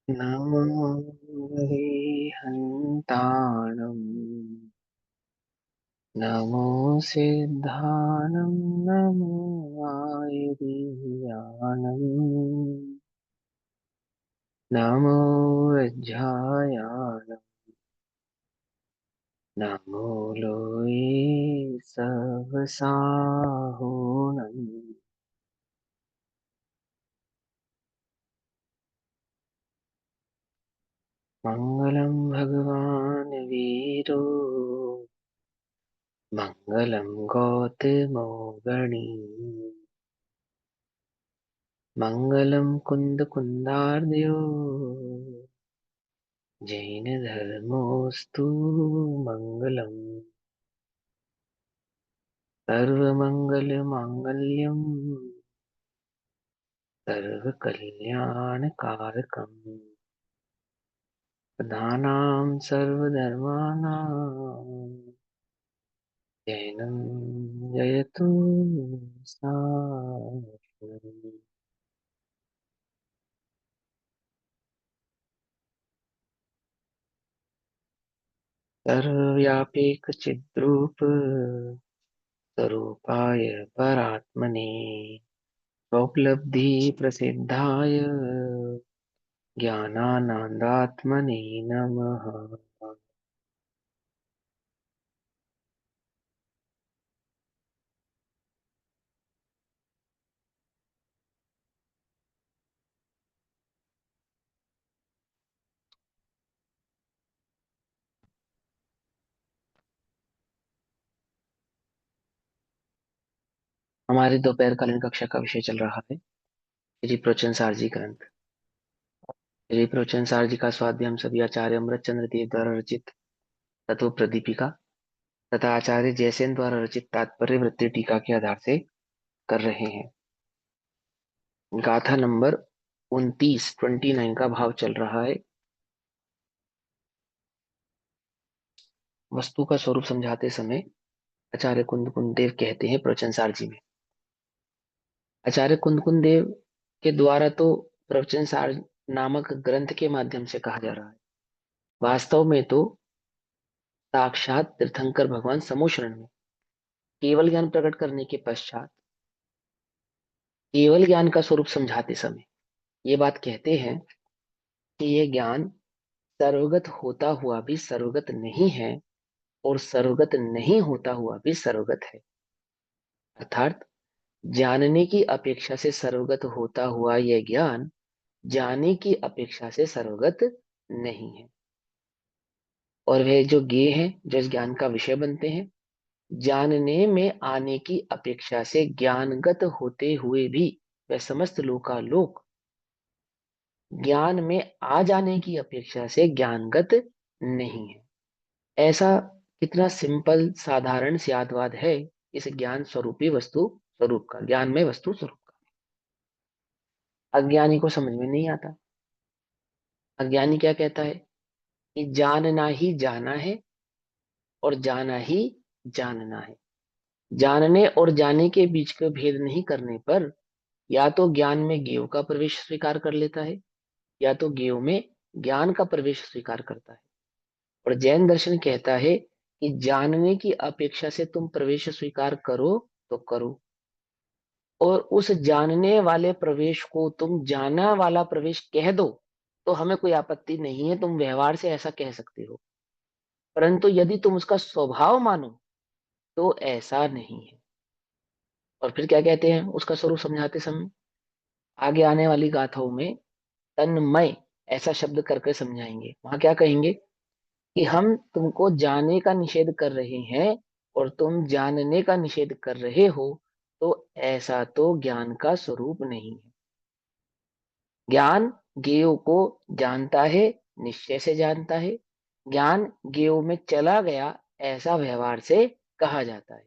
नमो हन्ताणम् नमो सिद्धानं नमो आयुर्यानम् नमो वज्रायाणम् नमो लोये सहसाहुनम् मङ्गलं भगवान् वीरो मङ्गलं गौतमो गणी मङ्गलं कुन्दकुन्दार्यो जैनधर्मोऽस्तु मङ्गलम् सर्वमङ्गलमाङ्गल्यं सर्वकल्याणकारकम् प्रधानां सर्वधर्माणां जैनं जयतु सनातनम्। सर्वव्यापीकचिद्रूप स्वरूपाय परात्मने स्वोपलब्धिप्रसिद्धाय ज्ञानानन्दात्मने नमः। हमारे दोपहर कालीन कक्षा का विषय चल रहा है श्री प्रवचन सारजी ग्रंथ। श्री प्रवचन सारजी का स्वाध्याय हम सभी आचार्य अमृतचंद्र देव द्वारा रचित तत्व प्रदीपिका तथा आचार्य जयसेन द्वारा रचित तात्पर्य वृत्ति टीका के आधार से कर रहे हैं। गाथा नंबर 29 का भाव चल रहा है। वस्तु का स्वरूप समझाते समय आचार्य कुंद कुंद देव कहते हैं प्रवचन सारजी में, आचार्य कुंद कुंद देव के द्वारा तो प्रवचन सार नामक ग्रंथ के माध्यम से कहा जा रहा है। वास्तव में तो साक्षात तीर्थंकर भगवान समोशरण में केवल ज्ञान प्रकट करने के पश्चात केवल ज्ञान का स्वरूप समझाते समय ये बात कहते हैं कि यह ज्ञान सर्वगत होता हुआ भी सर्वगत नहीं है और सर्वगत नहीं होता हुआ भी सर्वगत है। अर्थात जानने की अपेक्षा से सर्वगत होता हुआ यह ज्ञान जाने की अपेक्षा से सर्वगत नहीं है। और वह जो ज्ञेय है जो इस ज्ञान का विषय बनते हैं जानने में आने की अपेक्षा से ज्ञानगत होते हुए भी वह समस्त लोकालोक ज्ञान में आ जाने की अपेक्षा से ज्ञानगत नहीं है। ऐसा कितना सिंपल साधारण सियादवाद है इस ज्ञान स्वरूपी वस्तु स्वरूप का, ज्ञान में वस्तु स्वरूप का। अज्ञानी को समझ में नहीं आता। अज्ञानी क्या कहता है कि जानना ही जाना है और जाना ही जानना है। जानने और जाने के बीच का भेद नहीं करने पर या तो ज्ञान में ज्ञेय का प्रवेश स्वीकार कर लेता है या तो ज्ञेय में ज्ञान का प्रवेश स्वीकार करता है। और जैन दर्शन कहता है कि जानने की अपेक्षा से तुम प्रवेश स्वीकार करो तो करो, और उस जानने वाले प्रवेश को तुम जाना वाला प्रवेश कह दो तो हमें कोई आपत्ति नहीं है, तुम व्यवहार से ऐसा कह सकते हो। परंतु यदि तुम उसका स्वभाव मानो तो ऐसा नहीं है। और फिर क्या कहते हैं उसका स्वरूप समझाते समय आगे आने वाली गाथाओं में तन्मय ऐसा शब्द करके समझाएंगे। वहां क्या कहेंगे कि हम तुमको जाने का निषेध कर रहे हैं और तुम जानने का निषेध कर रहे हो, तो ऐसा तो ज्ञान का स्वरूप नहीं है। ज्ञान ज्ञेय को जानता है, निश्चय से जानता है। ज्ञान ज्ञेय में चला गया ऐसा व्यवहार से कहा जाता है।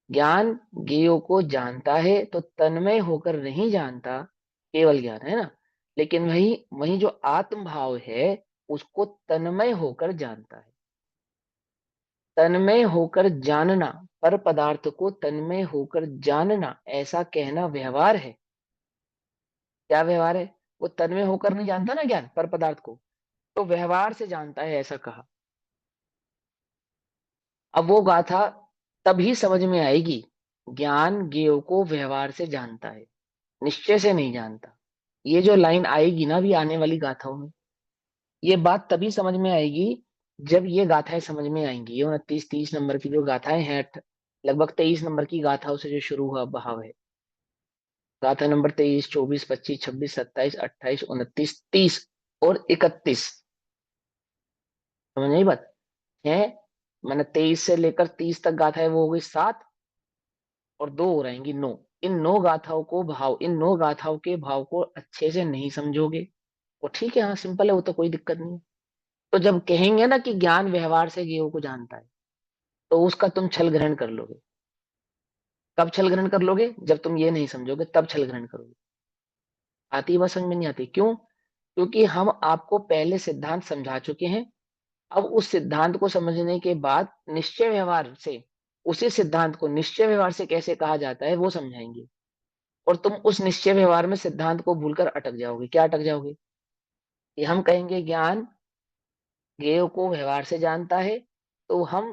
ज्ञान ज्ञेय को जानता है तो तन्मय होकर नहीं जानता, केवल ज्ञान है ना। लेकिन वही वही जो आत्म भाव है उसको तन्मय होकर जानता है। तन्मय होकर जानना, पर पदार्थ को तन्मय होकर जानना ऐसा कहना व्यवहार है। क्या व्यवहार है? वो तन्मय होकर नहीं जानता ना ज्ञान पर पदार्थ को, तो व्यवहार से जानता है, ऐसा कहा। अब वो गाथा तभी समझ में आएगी, ज्ञान ज्ञेय को व्यवहार से जानता है, निश्चय से नहीं जानता। ये जो लाइन आएगी ना अभी आने वाली गाथाओं में, ये बात तभी समझ में आएगी जब ये गाथाएं समझ में आएंगी। ये 29 30 नंबर की जो गाथाएं हैं, लगभग 23 नंबर की गाथाओं से जो शुरू हुआ भाव है। गाथा नंबर 23 24 25 26 27 28 29 30 और 31। समझ नहीं बात है? मैंने 23 से लेकर 30 तक गाथाएं वो हो गई 7, और 2 हो रहेंगी 9। इन 9 गाथाओं को भाव, इन 9 गाथाओं के भाव को अच्छे से नहीं समझोगे, वो ठीक है, हाँ सिंपल है, वो तो कोई दिक्कत नहीं है। तो जब कहेंगे ना कि ज्ञान व्यवहार से ज्ञेय को जानता है, तो उसका तुम छल ग्रहण कर लोगे। कब छल ग्रहण कर लोगे? जब तुम ये नहीं समझोगे तब छल ग्रहण करोगे। आती बात समझ में नहीं आती? क्यों? क्योंकि हम आपको पहले सिद्धांत समझा चुके हैं। अब उस सिद्धांत को समझने के बाद निश्चय व्यवहार से, उसी सिद्धांत को निश्चय व्यवहार से कैसे कहा जाता है वो समझाएंगे। और तुम उस निश्चय व्यवहार में सिद्धांत को भूलकर अटक जाओगे। क्या अटक जाओगे? कि हम कहेंगे ज्ञान ज्ञेय को व्यवहार से जानता है, तो हम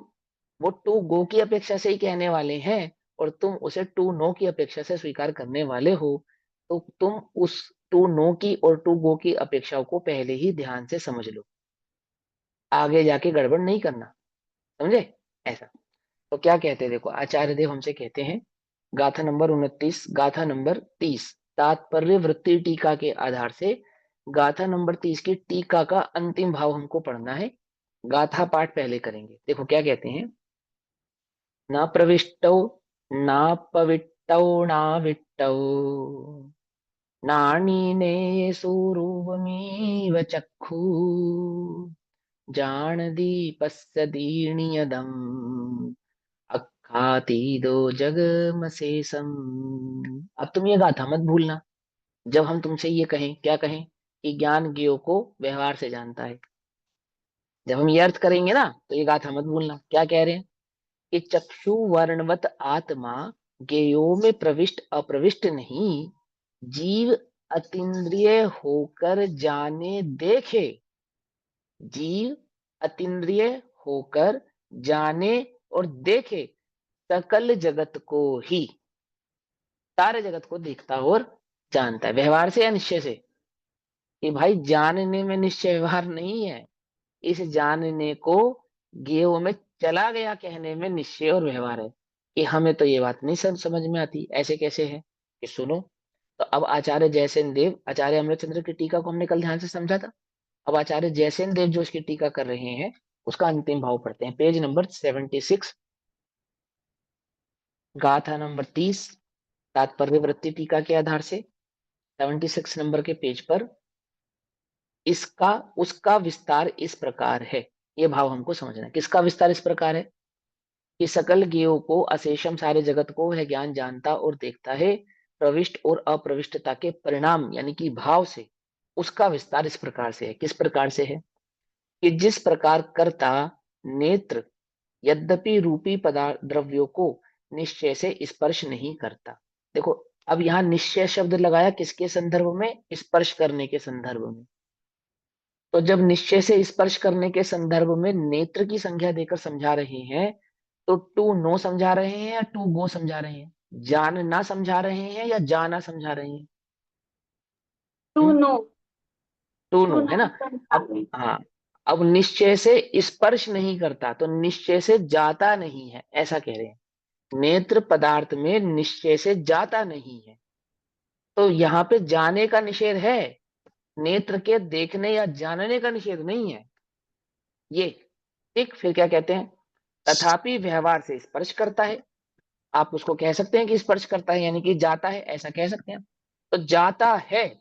वो टू गो की अपेक्षा से ही कहने वाले हैं, और तुम उसे टू नो की अपेक्षा से स्वीकार करने वाले हो। तो तुम उस टू नो की और टू गो की अपेक्षाओं को पहले ही ध्यान से समझ लो, आगे जाके गड़बड़ नहीं करना। समझे? ऐसा। तो क्या कहते हैं, देखो आचार्य देव हमसे कहते हैं, गाथा नंबर 29 गाथा नंबर 30 तात्पर्य वृत्ति टीका के आधार से गाथा नंबर 30 की टीका का अंतिम भाव हमको पढ़ना है। गाथा पाठ पहले करेंगे। देखो क्या कहते हैं, न प्रविष्टौ न पविट्टौ न विट्टौ नाणीने सूरूपमेव चक्षु जान दीपस्य दीर्णियदम् अक्खातीदो जगमशेषम। अब तुम ये गाथा मत भूलना, जब हम तुमसे ये कहें, क्या कहें, कि ज्ञान ज्ञेय को व्यवहार से जानता है, जब हम ये अर्थ करेंगे ना, तो ये गाथा मत भूलना। क्या कह रहे हैं कि चक्षु वर्णवत आत्मा ज्ञेयो में प्रविष्ट अप्रविष्ट नहीं, जीव अतीन्द्रिय होकर जाने देखे, जीव अतीन्द्रिय होकर जाने और देखे सकल जगत को ही, सारे जगत को देखता और जानता है। व्यवहार से या निश्चय से? कि भाई जानने में निश्चय व्यवहार नहीं है, इस जानने को गेव में चला गया कहने में निश्चय और व्यवहार है। कि हमें तो ये बात नहीं समझ में आती, ऐसे कैसे है? कि सुनो, तो अब आचार्य जयसेन देव, आचार्य अमृतचंद्र की टीका को हमने कल ध्यान से समझा था। अब आचार्य जयसेन देव जो इसकी टीका कर रहे हैं, उसका अंतिम भाव पढ़ते हैं। पेज नंबर 76, गाथा नंबर 30 तात्पर्य वृत्ति टीका के आधार से 76 नंबर के पेज पर इसका उसका विस्तार इस प्रकार है। ये भाव हमको समझना है। किसका विस्तार इस प्रकार है? कि सकल ज्ञेयों को अशेषम सारे जगत को वह ज्ञान जानता और देखता है, प्रविष्ट और अप्रविष्टता के परिणाम यानी कि भाव से। उसका विस्तार इस प्रकार से है। किस प्रकार से है? कि जिस प्रकार कर्ता नेत्र यद्यपि रूपी पदार्थ द्रव्यों को निश्चय से स्पर्श नहीं करता। देखो, अब यहाँ निश्चय शब्द लगाया किसके संदर्भ में? स्पर्श करने के संदर्भ में। तो जब निश्चय से स्पर्श करने के संदर्भ में नेत्र की संख्या देकर समझा रहे हैं, तो टू नो समझा रहे हैं या टू गो समझा रहे हैं? जानना समझा रहे हैं या जाना समझा रहे हैं? To know. To to know है नो ना? अब संसार में। हाँ, अब निश्चय से स्पर्श नहीं करता तो निश्चय से जाता नहीं है, ऐसा कह रहे हैं। नेत्र पदार्थ में निश्चय से जाता नहीं है, तो यहाँ पे जाने का निषेध है, नेत्र के देखने या जानने का निषेध नहीं है ये। ठीक, फिर क्या कहते हैं? तथापि व्यवहार से स्पर्श करता है। आप उसको कह सकते हैं कि स्पर्श करता है यानी कि जाता है, ऐसा कह सकते हैं। तो जाता है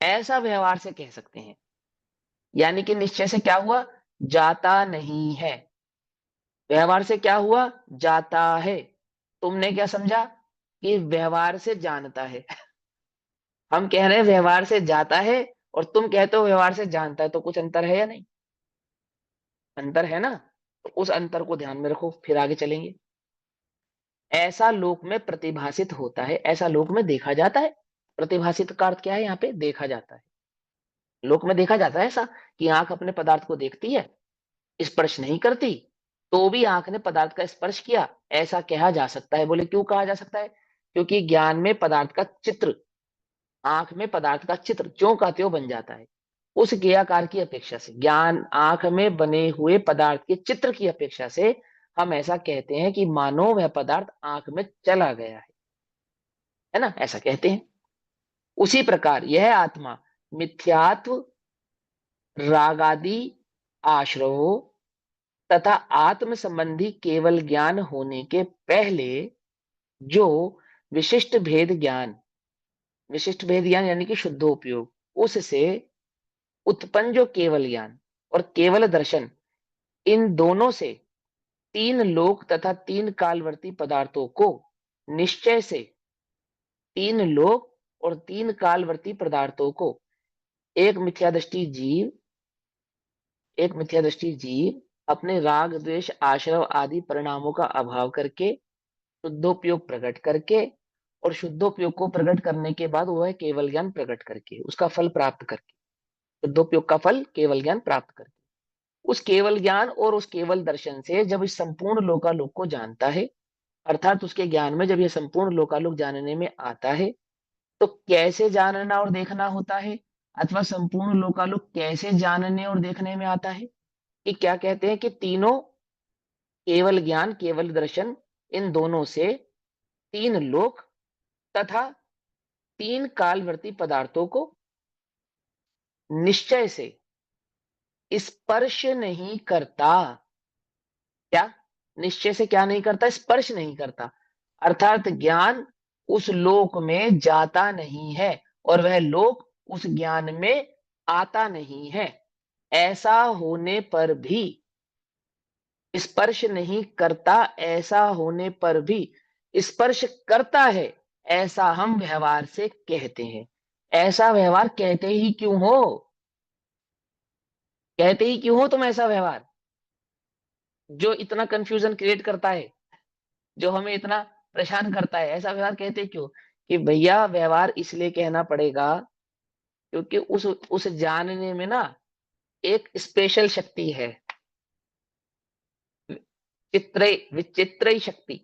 ऐसा व्यवहार से कह सकते हैं, यानी कि निश्चय से क्या हुआ? जाता नहीं है। व्यवहार से क्या हुआ? जाता है। तुमने क्या समझा? कि व्यवहार से जानता है। हम कह रहे हैं व्यवहार से जाता है, और तुम कहते हो व्यवहार से जानता है, तो कुछ अंतर है या नहीं? अंतर है ना? तो उस अंतर को ध्यान में रखो, फिर आगे चलेंगे। ऐसा लोक में प्रतिभासित होता है, ऐसा लोक में देखा जाता है। प्रतिभासित का अर्थ क्या है? यहाँ पे देखा जाता है, लोक में देखा जाता है ऐसा कि आंख अपने पदार्थ को देखती है, स्पर्श नहीं करती, तो भी आंख ने पदार्थ का स्पर्श किया, ऐसा कहा जा सकता है। बोले क्यों कहा जा सकता है? क्योंकि ज्ञान में पदार्थ का चित्र, आंख में पदार्थ का चित्र ज्यों का त्यों बन जाता है। उस ज्ञाकार की अपेक्षा से, ज्ञान आंख में बने हुए पदार्थ के चित्र की अपेक्षा से हम ऐसा कहते हैं कि मानो वह पदार्थ आंख में चला गया है ना, ऐसा कहते हैं। उसी प्रकार यह आत्मा मिथ्यात्व, रागादि आश्रवों तथा आत्म संबंधी केवल ज्ञान होने के पहले जो विशिष्ट भेद ज्ञान, विशिष्ट भेद ज्ञान यानी कि शुद्धोपयोग, उससे उत्पन्न जो केवल ज्ञान और केवल दर्शन, इन दोनों से तीन लोक तथा तीन कालवर्ती पदार्थों को निश्चय से, तीन लोक और तीन कालवर्ती पदार्थों को एक मिथ्यादृष्टि जीव, एक मिथ्यादृष्टि जीव अपने राग द्वेष आश्रव आदि परिणामों का अभाव करके, शुद्धोपयोग प्रकट करके, और शुद्धोपयोग को प्रकट करने के बाद वह केवल ज्ञान प्रकट करके, उसका फल प्राप्त करके, शुद्धोपयोग का फल केवल ज्ञान प्राप्त करके, उस केवल ज्ञान और उस केवल दर्शन से जब इस संपूर्ण लोकालोक को जानता है, अर्थात उसके ज्ञान में जब यह संपूर्ण लोकालोक जानने में आता है, तो कैसे जानना और देखना होता है, अथवा संपूर्ण लोकालोक कैसे जानने और देखने में आता है, कि क्या कहते हैं कि तीनों, केवल ज्ञान केवल दर्शन, इन दोनों से तीन लोक तथा तीन कालवर्ती पदार्थों को निश्चय से स्पर्श नहीं करता। क्या? निश्चय से क्या नहीं करता? स्पर्श नहीं करता, अर्थात ज्ञान उस लोक में जाता नहीं है और वह लोक उस ज्ञान में आता नहीं है। ऐसा होने पर भी, स्पर्श नहीं करता ऐसा होने पर भी स्पर्श करता है, ऐसा हम व्यवहार से कहते हैं। ऐसा व्यवहार कहते ही क्यों हो? कहते ही क्यों हो तुम ऐसा व्यवहार, जो इतना कंफ्यूजन क्रिएट करता है, जो हमें इतना परेशान करता है? ऐसा व्यवहार कहते क्यों? कि भैया व्यवहार इसलिए कहना पड़ेगा क्योंकि उस जानने में ना एक स्पेशल शक्ति है, चित्र विचित्र शक्ति।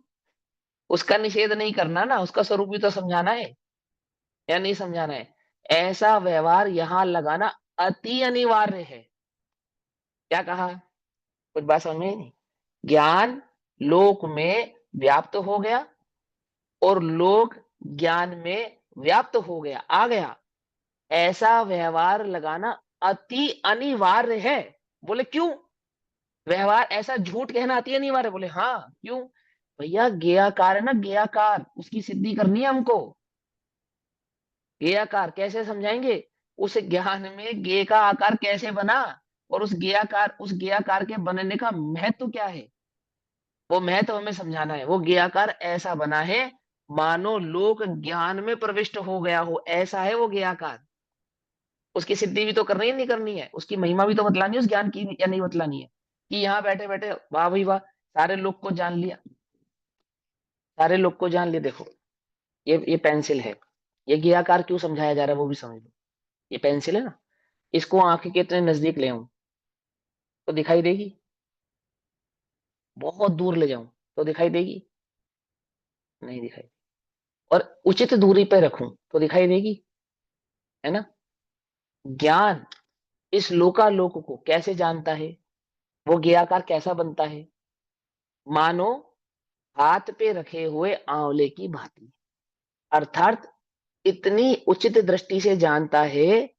उसका निषेध नहीं करना ना, उसका स्वरूप भी तो समझाना है या नहीं समझाना है? ऐसा व्यवहार यहां लगाना अति अनिवार्य है। क्या कहा? कुछ बात समझ में ही नहीं? ज्ञान लोक में व्याप्त हो गया और लोक ज्ञान में व्याप्त हो गया, आ गया, ऐसा व्यवहार लगाना अति अनिवार्य है। बोले क्यों? व्यवहार ऐसा झूठ कहना अति अनिवार्य? बोले हाँ, क्यों? भैया ज्ञेयाकार है ना, ज्ञेयाकार, उसकी सिद्धि करनी है हमको। ज्ञेयाकार कैसे समझाएंगे? उस ज्ञान में ज्ञेय का आकार कैसे बना, और उस ज्ञेयाकार के बनने का महत्व क्या है, वो महत्व हमें समझाना है। वो ज्ञेयाकार ऐसा बना है मानो लोक ज्ञान में प्रविष्ट हो गया हो, ऐसा है वो ज्ञेयाकार। उसकी सिद्धि भी तो करनी है, नहीं करनी है? उसकी महिमा भी तो बतलानी है उस ज्ञान की, या नहीं बतलानी है? कि यहाँ बैठे बैठे वाह भाई वाह, सारे लोग को जान लिया, सारे लोग को जान लिया। देखो, ये पेंसिल है, ये ज्ञेयाकार क्यों समझाया जा रहा है वो भी समझ लो। ये पेंसिल है ना, इसको आंख के इतने नजदीक ले आऊं तो दिखाई देगी? बहुत दूर ले जाऊं तो दिखाई देगी? नहीं दिखाई। और उचित दूरी पे रखूं तो दिखाई देगी? है ना? ज्ञान इस लोकालोक को कैसे जानता है, वो ज्ञेयाकार कैसा बनता है? मानो हाथ पे रखे हुए आंवले की भांति, अर्थात इतनी उचित दृष्टि से जानता है,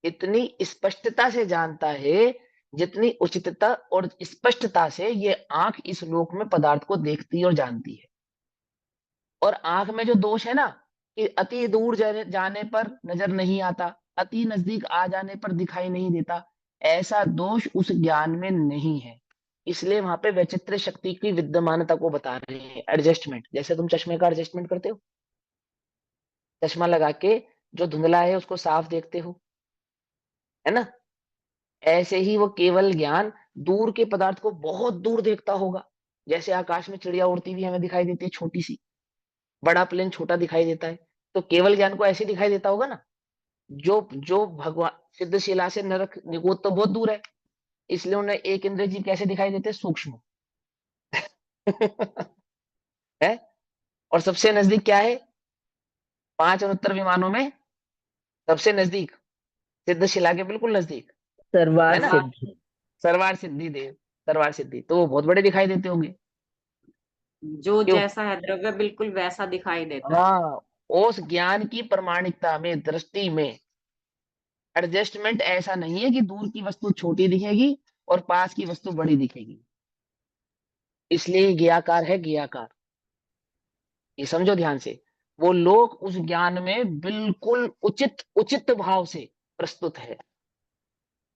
इतनी स्पष्टता से जानता है, जितनी उचितता और स्पष्टता से ये आंख इस लोक में पदार्थ को देखती और जानती है। और आंख में जो दोष है ना, कि अति दूर जाने पर नजर नहीं आता, अति नजदीक आ जाने पर दिखाई नहीं देता, ऐसा दोष उस ज्ञान में नहीं है। इसलिए वहां पे वैचित्र शक्ति की विद्यमानता को बता रहे हैं, एडजस्टमेंट। जैसे तुम चश्मे का एडजस्टमेंट करते हो, चश्मा लगा के जो धुंधला है उसको साफ देखते हो, है ना? ऐसे ही वो केवल ज्ञान दूर के पदार्थ को बहुत दूर देखता होगा। जैसे आकाश में चिड़िया उड़ती हुई हमें दिखाई देती है छोटी सी, बड़ा प्लेन छोटा दिखाई देता है, तो केवल ज्ञान को ऐसे दिखाई देता होगा ना, जो जो भगवान सिद्धशिला से नरक निगोद तो बहुत दूर है, इसलिए उन्हें एक इंद्रिय जीव कैसे दिखाई देते हैं? सूक्ष्म। है। और सबसे नजदीक क्या है? 5 और उत्तर विमानों में सबसे नजदीक सिद्धशिला के बिल्कुल नजदीक, सर्वार है ना, सिद्धि। सरवार सिद्धि देव। सरवार सिद्धि तो वो बहुत बड़े दिखाई देते होंगे। जो क्यों? जैसा है द्रव्य बिल्कुल वैसा दिखाई देता है। हाँ, उस ज्ञान की प्रमाणिकता में, दृष्टि में एडजस्टमेंट ऐसा नहीं है कि दूर की वस्तु छोटी दिखेगी और पास की वस्तु बड़ी दिखेगी। इसलिए ज्ञाकार है, ज्ञाकार। ये समझो ध्यान से। वो लोग उस ज्ञान में बिल्कुल उचित उचित भाव से प्रस्तुत है।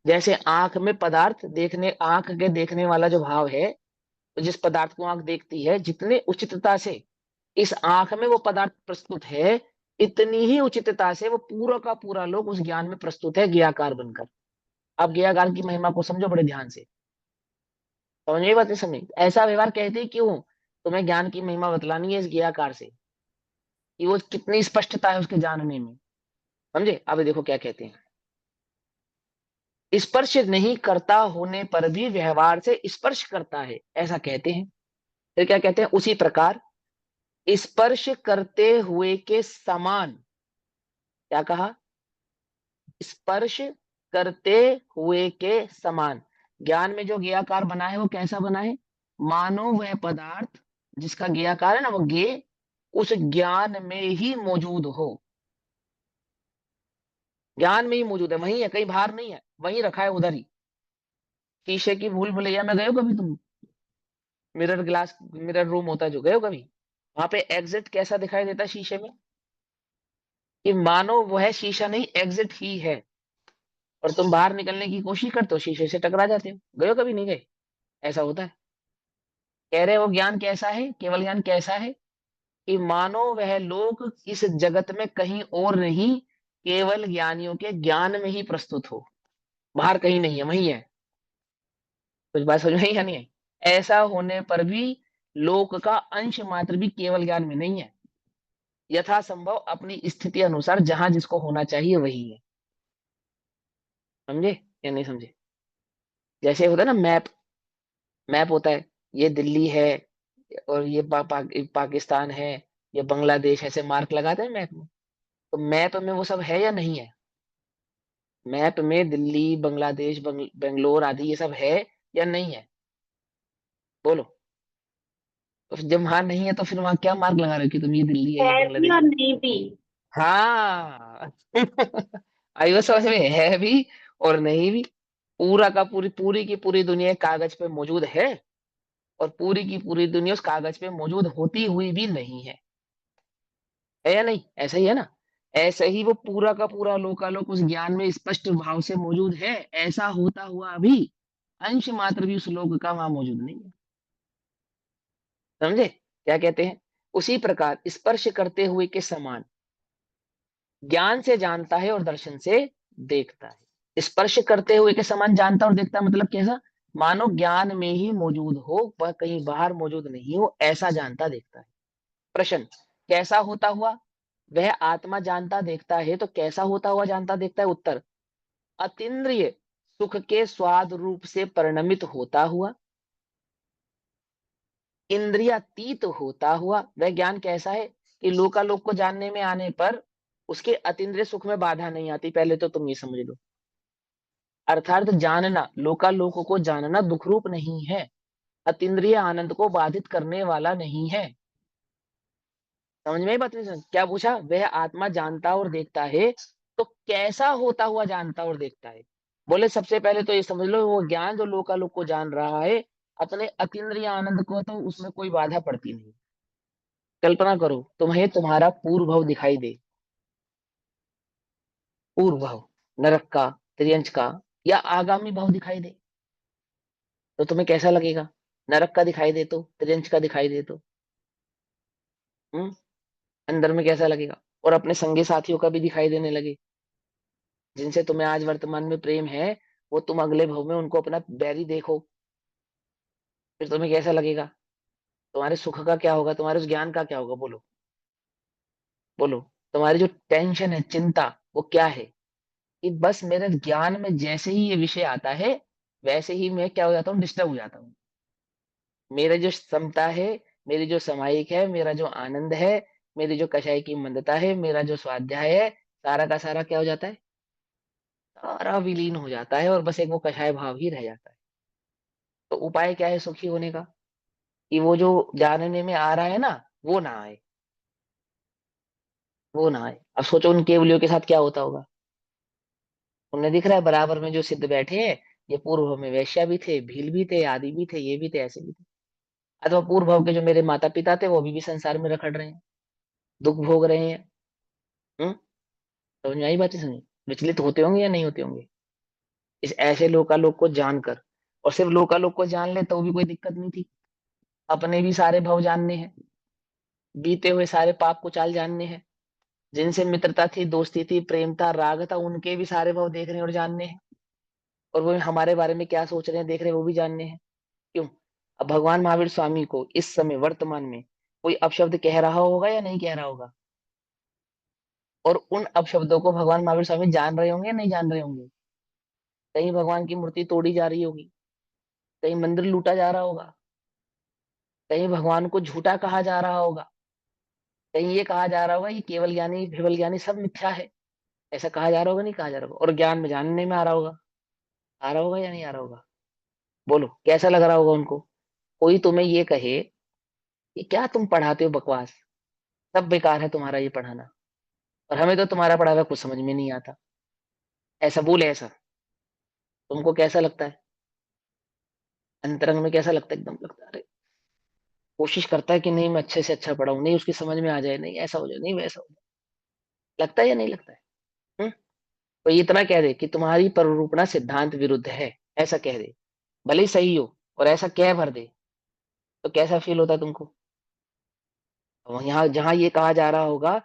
जैसे आंख में पदार्थ देखने, आंख के देखने वाला जो भाव है, तो जिस पदार्थ को आंख देखती है, जितने उचितता से इस आंख में वो पदार्थ प्रस्तुत है, इतनी ही उचितता से वो पूरा का पूरा लोग उस ज्ञान में प्रस्तुत है, ज्ञाकार बनकर। अब ज्ञाकार की महिमा को समझो बड़े ध्यान से। समझ में बात नहीं? समझ ऐसा व्यवहार कहते हैं क्यों? तुम्हें ज्ञान की महिमा बतलानी है इस ज्ञाकार से, कि वो कितनी स्पष्टता है उसके जानने में। समझे? अब देखो क्या कहते हैं। स्पर्श नहीं करता होने पर भी व्यवहार से स्पर्श करता है, ऐसा कहते हैं। फिर क्या कहते हैं? उसी प्रकार स्पर्श करते हुए के समान। क्या कहा? स्पर्श करते हुए के समान। ज्ञान में जो ज्ञाकार बना है वो कैसा बना है? मानो वह पदार्थ जिसका ज्ञाकार है ना, वो ज्ञ उस ज्ञान में ही मौजूद हो। ज्ञान में ही मौजूद है, वही है, कहीं बाहर नहीं है, वही रखा है उधर ही। शीशे की भूल भुलैया में गए हो कभी तुम? मिरर ग्लास, मिरर रूम होता है जो, गए हो कभी? वहां पे एग्जिट कैसा दिखाई देता है शीशे में? कि मानो वह शीशा नहीं, एग्जिट ही है। और तुम बाहर निकलने की कोशिश करते हो, शीशे से टकरा जाते हो। गए हो कभी? नहीं गए? ऐसा होता है। कह रहे हो ज्ञान कैसा है, केवल ज्ञान कैसा है? कि मानो वह लोग इस जगत में कहीं और नहीं, केवल ज्ञानियों के ज्ञान में ही प्रस्तुत हो, बाहर कहीं नहीं है, वही है। कुछ बात समझ में आई या नहीं है? ऐसा होने पर भी लोक का अंश मात्र भी केवल ज्ञान में नहीं है। यथासंभव अपनी स्थिति अनुसार जहां जिसको होना चाहिए वही है। समझे या नहीं समझे? जैसे होता है ना मैप, मैप होता है, ये दिल्ली है और ये पाकिस्तान है, ये बांग्लादेश, ऐसे मार्क लगाते हैं मैप में। तो मैप में वो सब है या नहीं है? मैप में दिल्ली, बांग्लादेश, बेंगलोर आदि ये सब है या नहीं है? बोलो। तो फिर जब वहां नहीं है तो फिर वहां क्या मार्क लगा रहे हो कि तुम ये दिल्ली है, ये है भी बांग्लादेश और है? नहीं भी। हाँ। आई वो समझ में, है भी और नहीं भी। पूरा का पूरी, पूरी की पूरी दुनिया कागज पे मौजूद है, और पूरी की पूरी दुनिया उस कागज पे मौजूद होती हुई भी नहीं है या नहीं? ऐसा ही है ना। ऐसे ही वो पूरा का पूरा लोकालोक उस ज्ञान में स्पष्ट भाव से मौजूद है, ऐसा होता हुआ भी अंश मात्र भी उस लोक का वहां मौजूद नहीं है। समझे क्या कहते हैं? उसी प्रकार स्पर्श करते हुए के समान, ज्ञान से जानता है और दर्शन से देखता है। स्पर्श करते हुए के समान जानता और देखता मतलब कैसा? मानो ज्ञान में ही मौजूद हो, वह कहीं बाहर मौजूद नहीं हो, ऐसा जानता देखता है। प्रश्न, कैसा होता हुआ? वह आत्मा जानता देखता है तो कैसा होता हुआ जानता देखता है? उत्तर, अतीन्द्रिय सुख के स्वाद रूप से परिणमित होता हुआ, इंद्रियातीत होता हुआ। वह ज्ञान कैसा है? कि लोकालोक को जानने में आने पर उसके अतीन्द्रिय सुख में बाधा नहीं आती। पहले तो तुम ये समझ लो। अर्थात जानना, लोकालोक को जानना दुख रूप नहीं है, अतीन्द्रिय आनंद को बाधित करने वाला नहीं है। समझ में ही बात नहीं? समझ क्या पूछा? वह आत्मा जानता और देखता है तो कैसा होता हुआ जानता और देखता है? बोले सबसे पहले तो ये समझ लो, वो ज्ञान जो लोकालोक को जान रहा है, अपने अतीन्द्रिय आनंद को तो उसमें कोई बाधा पड़ती नहीं। कल्पना करो तुम्हें तुम्हारा पूर्व भव दिखाई दे, पूर्व भव, नरक का, त्रियंच का, या आगामी भव दिखाई दे, तो तुम्हें कैसा लगेगा? नरक का दिखाई दे तो, त्रियंच का दिखाई दे तो, हम्म, अंदर में कैसा लगेगा? और अपने संगी साथियों का भी दिखाई देने लगे, जिनसे तुम्हें आज वर्तमान में प्रेम है, वो तुम अगले भव में उनको अपना बैरी देखो, फिर तुम्हें कैसा लगेगा? तुम्हारे सुख का क्या होगा? तुम्हारे उस ज्ञान का क्या होगा? बोलो, बोलो। तुम्हारी जो टेंशन है, चिंता, वो क्या है? कि बस मेरे ज्ञान में जैसे ही ये विषय आता है, वैसे ही मैं क्या हो जाता हूँ, डिस्टर्ब हो जाता हूँ। मेरा जो समता है, मेरी जो समायिक है, मेरा जो आनंद है, मेरी जो कषाय की मंदता है, मेरा जो स्वाध्याय है, सारा का सारा क्या हो जाता है, सारा विलीन हो जाता है और बस एक वो कषाय भाव ही रह जाता है। तो उपाय क्या है सुखी होने का? कि वो जो जानने में आ रहा है ना, वो ना आए, वो ना आए। अब सोचो उन केवलियों के साथ क्या होता होगा। उन्हें दिख रहा है बराबर में जो सिद्ध बैठे हैं, ये पूर्व भव में वैश्या भी थे, भील भी थे, आदि भी थे, ये भी थे, ऐसे भी थे। अथवा पूर्व भव के जो मेरे माता पिता थे, वो अभी भी संसार में रखड़ रहे हैं, दुख भोग रहे हैं। हम्म। समझ में आई बातें? समझ विचलित होते होंगे या नहीं होते होंगे इस ऐसे लोकालोक को जानकर? और सिर्फ लोकालोक को जान ले तो भी कोई दिक्कत नहीं थी, अपने भी सारे भव जानने हैं, बीते हुए सारे पाप कुचाल जानने हैं, जिनसे मित्रता थी, दोस्ती थी, प्रेम था, राग था, उनके भी सारे भव देखने और जानने हैं। और वो हमारे बारे में क्या सोच रहे हैं, देख रहे हैं, वो भी जानने हैं। क्यों? अब भगवान महावीर स्वामी को इस समय वर्तमान में कोई अपशब्द कह रहा होगा या नहीं कह रहा होगा? और उन अपशब्दों को भगवान महावीर स्वामी जान रहे होंगे या नहीं जान रहे होंगे? कहीं भगवान की मूर्ति तोड़ी जा रही होगी, कहीं मंदिर लूटा जा रहा होगा, कहीं भगवान को झूठा कहा जा रहा होगा, कहीं ये कहा जा रहा होगा कि केवल ज्ञानी विवल ज्ञानी सब मिथ्या है, ऐसा कहा जा रहा होगा, नहीं कहा जा रहा होगा? और ज्ञान में जानने में आ रहा होगा, आ रहा होगा या नहीं आ रहा होगा? बोलो कैसा लग रहा होगा उनको? कोई तुम्हें ये कहे कि क्या तुम पढ़ाते हो बकवास, सब बेकार है तुम्हारा ये पढ़ाना, और हमें तो तुम्हारा पढ़ा हुआ कुछ समझ में नहीं आता, ऐसा बोले, ऐसा तुमको कैसा लगता है? अंतरंग में कैसा लगता है? एकदम लगता है, अरे कोशिश करता है कि नहीं मैं अच्छे से अच्छा पढ़ाऊं, नहीं उसकी समझ में आ जाए, नहीं ऐसा हो जाए, नहीं वैसा हो जाए। लगता है या नहीं लगता है? हम्म? तो ये इतना कह दे कि तुम्हारी प्ररूपणा सिद्धांत विरुद्ध है, ऐसा कह दे, भले ही सही हो, और ऐसा कह भर दे, तो कैसा फील होता है तुमको? यहाँ जहां ये कहा जा रहा होगा,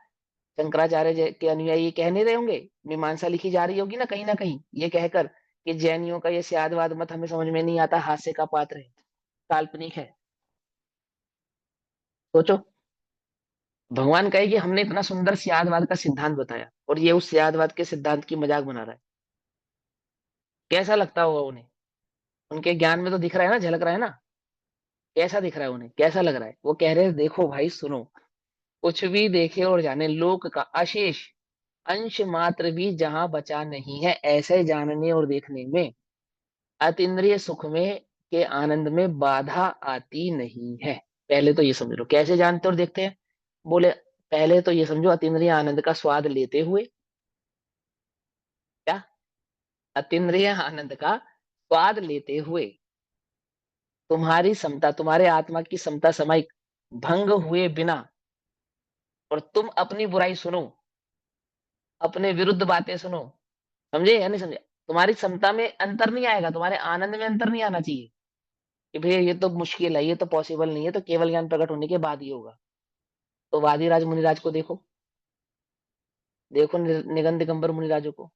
शंकराचार्य के अनुयायी ये कह नहीं रहे होंगे, मीमांसा लिखी जा रही होगी ना कहीं ये कहकर कि जैनियों का ये स्यादवाद मत हमें समझ में नहीं आता, हास्य का पात्र है, काल्पनिक है। सोचो, भगवान कहे कि हमने इतना सुंदर स्यादवाद का सिद्धांत बताया और ये उस स्यादवाद के सिद्धांत की मजाक बना रहा है। कैसा लगता होगा उन्हें? उनके ज्ञान में तो दिख रहा है ना, झलक रहा है ना। कैसा दिख रहा है उन्हें, कैसा लग रहा है? वो कह रहे हैं देखो भाई सुनो, कुछ भी देखे और जाने, लोक का अशेष अंश मात्र भी जहां बचा नहीं है, ऐसे जानने और देखने में, अतीन्द्रिय सुख में के आनंद में बाधा आती नहीं है। पहले तो ये समझ लो, कैसे जानते और देखते हैं? बोले पहले तो ये समझो, अतीन्द्रिय आनंद का स्वाद लेते हुए, क्या? अतीन्द्रिय आनंद का स्वाद लेते हुए, तुम्हारी समता, तुम्हारे आत्मा की समता समाई भंग हुए बिना, और तुम अपनी बुराई सुनो, अपने विरुद्ध बातें सुनो। समझे या नहीं समझे? तुम्हारी समता में अंतर नहीं आएगा, तुम्हारे आनंद में अंतर नहीं आना चाहिए कि भैया ये तो मुश्किल है, ये तो पॉसिबल नहीं है, तो केवल ज्ञान प्रकट होने के बाद ही होगा। तो वादिराज मुनिराज को देखो, देखो निगंध दिगंबर मुनिराजों को,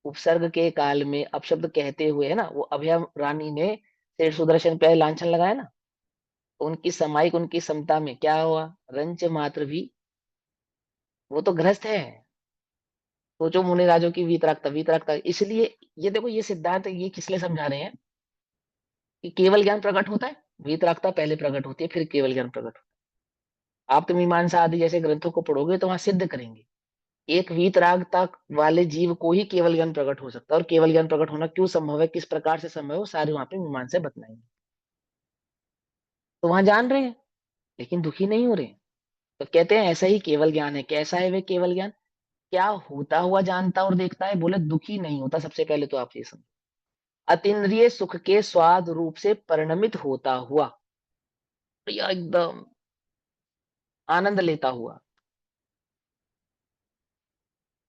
उपसर्ग के काल में अपशब्द कहते हुए, है ना, वो अभय रानी ने शेर सुदर्शन पे लांछन लगाया ना, तो उनकी समाइक, उनकी समता में क्या हुआ? रंच मात्र भी, वो तो गृहस्थ है। सोचो मुनिराजों की वीतरागता, वीतरागता इसलिए, ये देखो ये सिद्धांत ये किस लिए समझा रहे हैं कि केवल ज्ञान प्रकट होता है, वीतरागता पहले प्रकट होती है, फिर केवल ज्ञान प्रकट होता है। आप तो मीमांसा आदि जैसे ग्रंथों को पढ़ोगे तो वहां सिद्ध करेंगे, एक वीतरागता वाले जीव को ही केवल ज्ञान प्रकट हो सकता है, और केवल ज्ञान प्रकट होना क्यों संभव है, किस प्रकार से संभव है, वो सारे वहां पे मीमांसा बतलाएंगे। तो वहां जान रहे हैं लेकिन दुखी नहीं हो रहे हैं। तो कहते हैं ऐसा ही केवल ज्ञान है। कैसा है वे केवल ज्ञान? क्या होता हुआ जानता और देखता है? बोले दुखी नहीं होता। सबसे पहले तो आप ये समझो, अतीन्द्रिय सुख के स्वाद रूप से परिणमित होता हुआ, या एकदम आनंद लेता हुआ।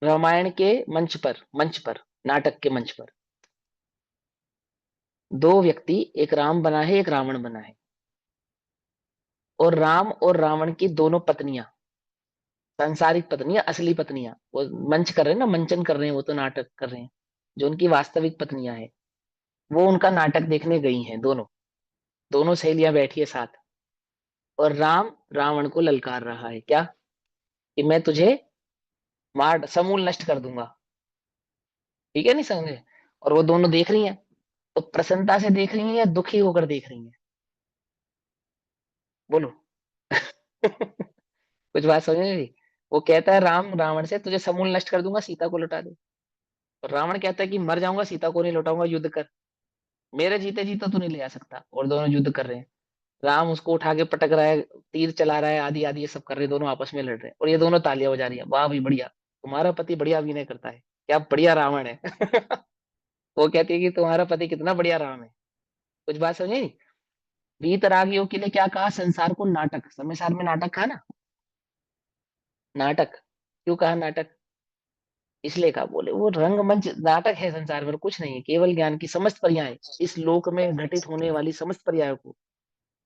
रामायण के मंच पर नाटक के मंच पर दो व्यक्ति, एक राम बना है, एक रावण बना है, और राम और रावण की दोनों पत्नियां, सांसारिक पत्नियां, असली पत्नियां, वो मंच कर रहे हैं ना, मंचन कर रहे हैं, वो तो नाटक कर रहे हैं, जो उनकी वास्तविक पत्नियां हैं, वो उनका नाटक देखने गई हैं, दोनों, दोनों सहेलियां बैठी है साथ, और राम रावण को ललकार रहा है क्या? कि मैं तुझे मार समूल नष्ट कर दूंगा। ठीक है, नहीं समझे? और वो दोनों देख रही हैं, तो प्रसन्नता से देख रही हैं या दुखी होकर देख रही हैं? बोलो। कुछ बात समझ में नहीं? वो कहता है राम रावण से, तुझे समूल नष्ट कर दूंगा, सीता को लौटा दे। और रावण कहता है कि मर जाऊंगा, सीता को नहीं लौटाऊंगा, युद्ध कर, मेरे जीते जीते तू नहीं ले आ सकता। और दोनों युद्ध कर रहे हैं। राम उसको उठा के पटक रहा है, तीर चला रहा है, आदि आदि ये सब कर रहे हैं, दोनों आपस में लड़ रहे हैं, और ये दोनों तालियां बजा रही है, वाह भाई बढ़िया, तुम्हारा पति बढ़िया अभिनय करता है, क्या बढ़िया रावण है। वो कहती है कि तुम्हारा पति कितना बढ़िया राम है। कुछ बात समझे नहीं? वीतरागियों के लिए क्या कहा? संसार को नाटक, समय सार में नाटक कहा ना। नाटक क्यों कहा नाटक? इसलिए कहा, बोले वो रंगमंच नाटक है, संसार पर कुछ नहीं है, केवल ज्ञान की समस्त पर्याय, इस लोक में घटित होने वाली समस्त पर्यायों को,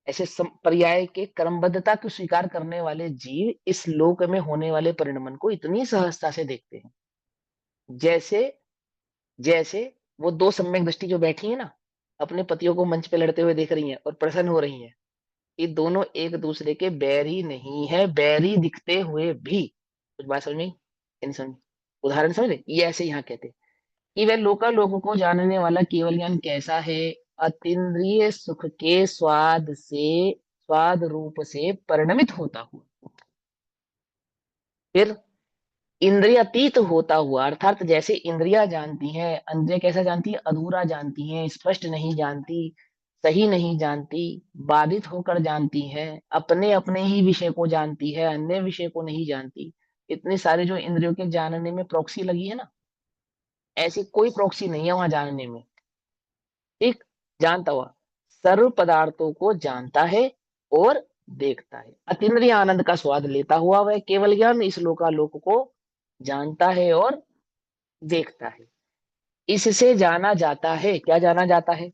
ऐसे पर्याय के क्रमबद्धता को स्वीकार करने वाले जीव इस लोक में होने वाले परिणमन को इतनी सहजता से देखते हैं, जैसे जैसे वो दो सम्यक दृष्टि जो बैठी है ना, अपने पतियों को मंच पे लड़ते हुए देख रही हैं और प्रसन्न हो रही हैं। ये दोनों एक दूसरे के बैरी नहीं है, बैरी दिखते हुए भी। कुछ बात समझ में आई? इन समझ, उदाहरण समझे? ये ऐसे यहाँ कहते हैं कि वह लोकालोक को जानने वाला केवल ज्ञान कैसा है? अतीन्द्रिय सुख के स्वाद रूप से परिणमित होता हुआ, फिर इंद्रियातीत होता हुआ, अर्थात जैसे इंद्रिया जानती है, इंद्रिया कैसा जानती है? अधूरा जानती है, स्पष्ट नहीं जानती, सही नहीं जानती, बाधित होकर जानती है, अपने अपने ही विषय को जानती है, अन्य विषय को नहीं जानती। इतने सारे जो इंद्रियों के जानने में प्रॉक्सी लगी है ना, ऐसी कोई प्रॉक्सी नहीं है वहां जानने में। ठीक, जानता हुआ, सर्व पदार्थों को जानता है और देखता है, अतीन्द्रिय आनंद का स्वाद लेता हुआ वह केवल ज्ञान इस लोकालोक को जानता है और देखता है। इससे जाना जाता है, क्या जाना जाता है?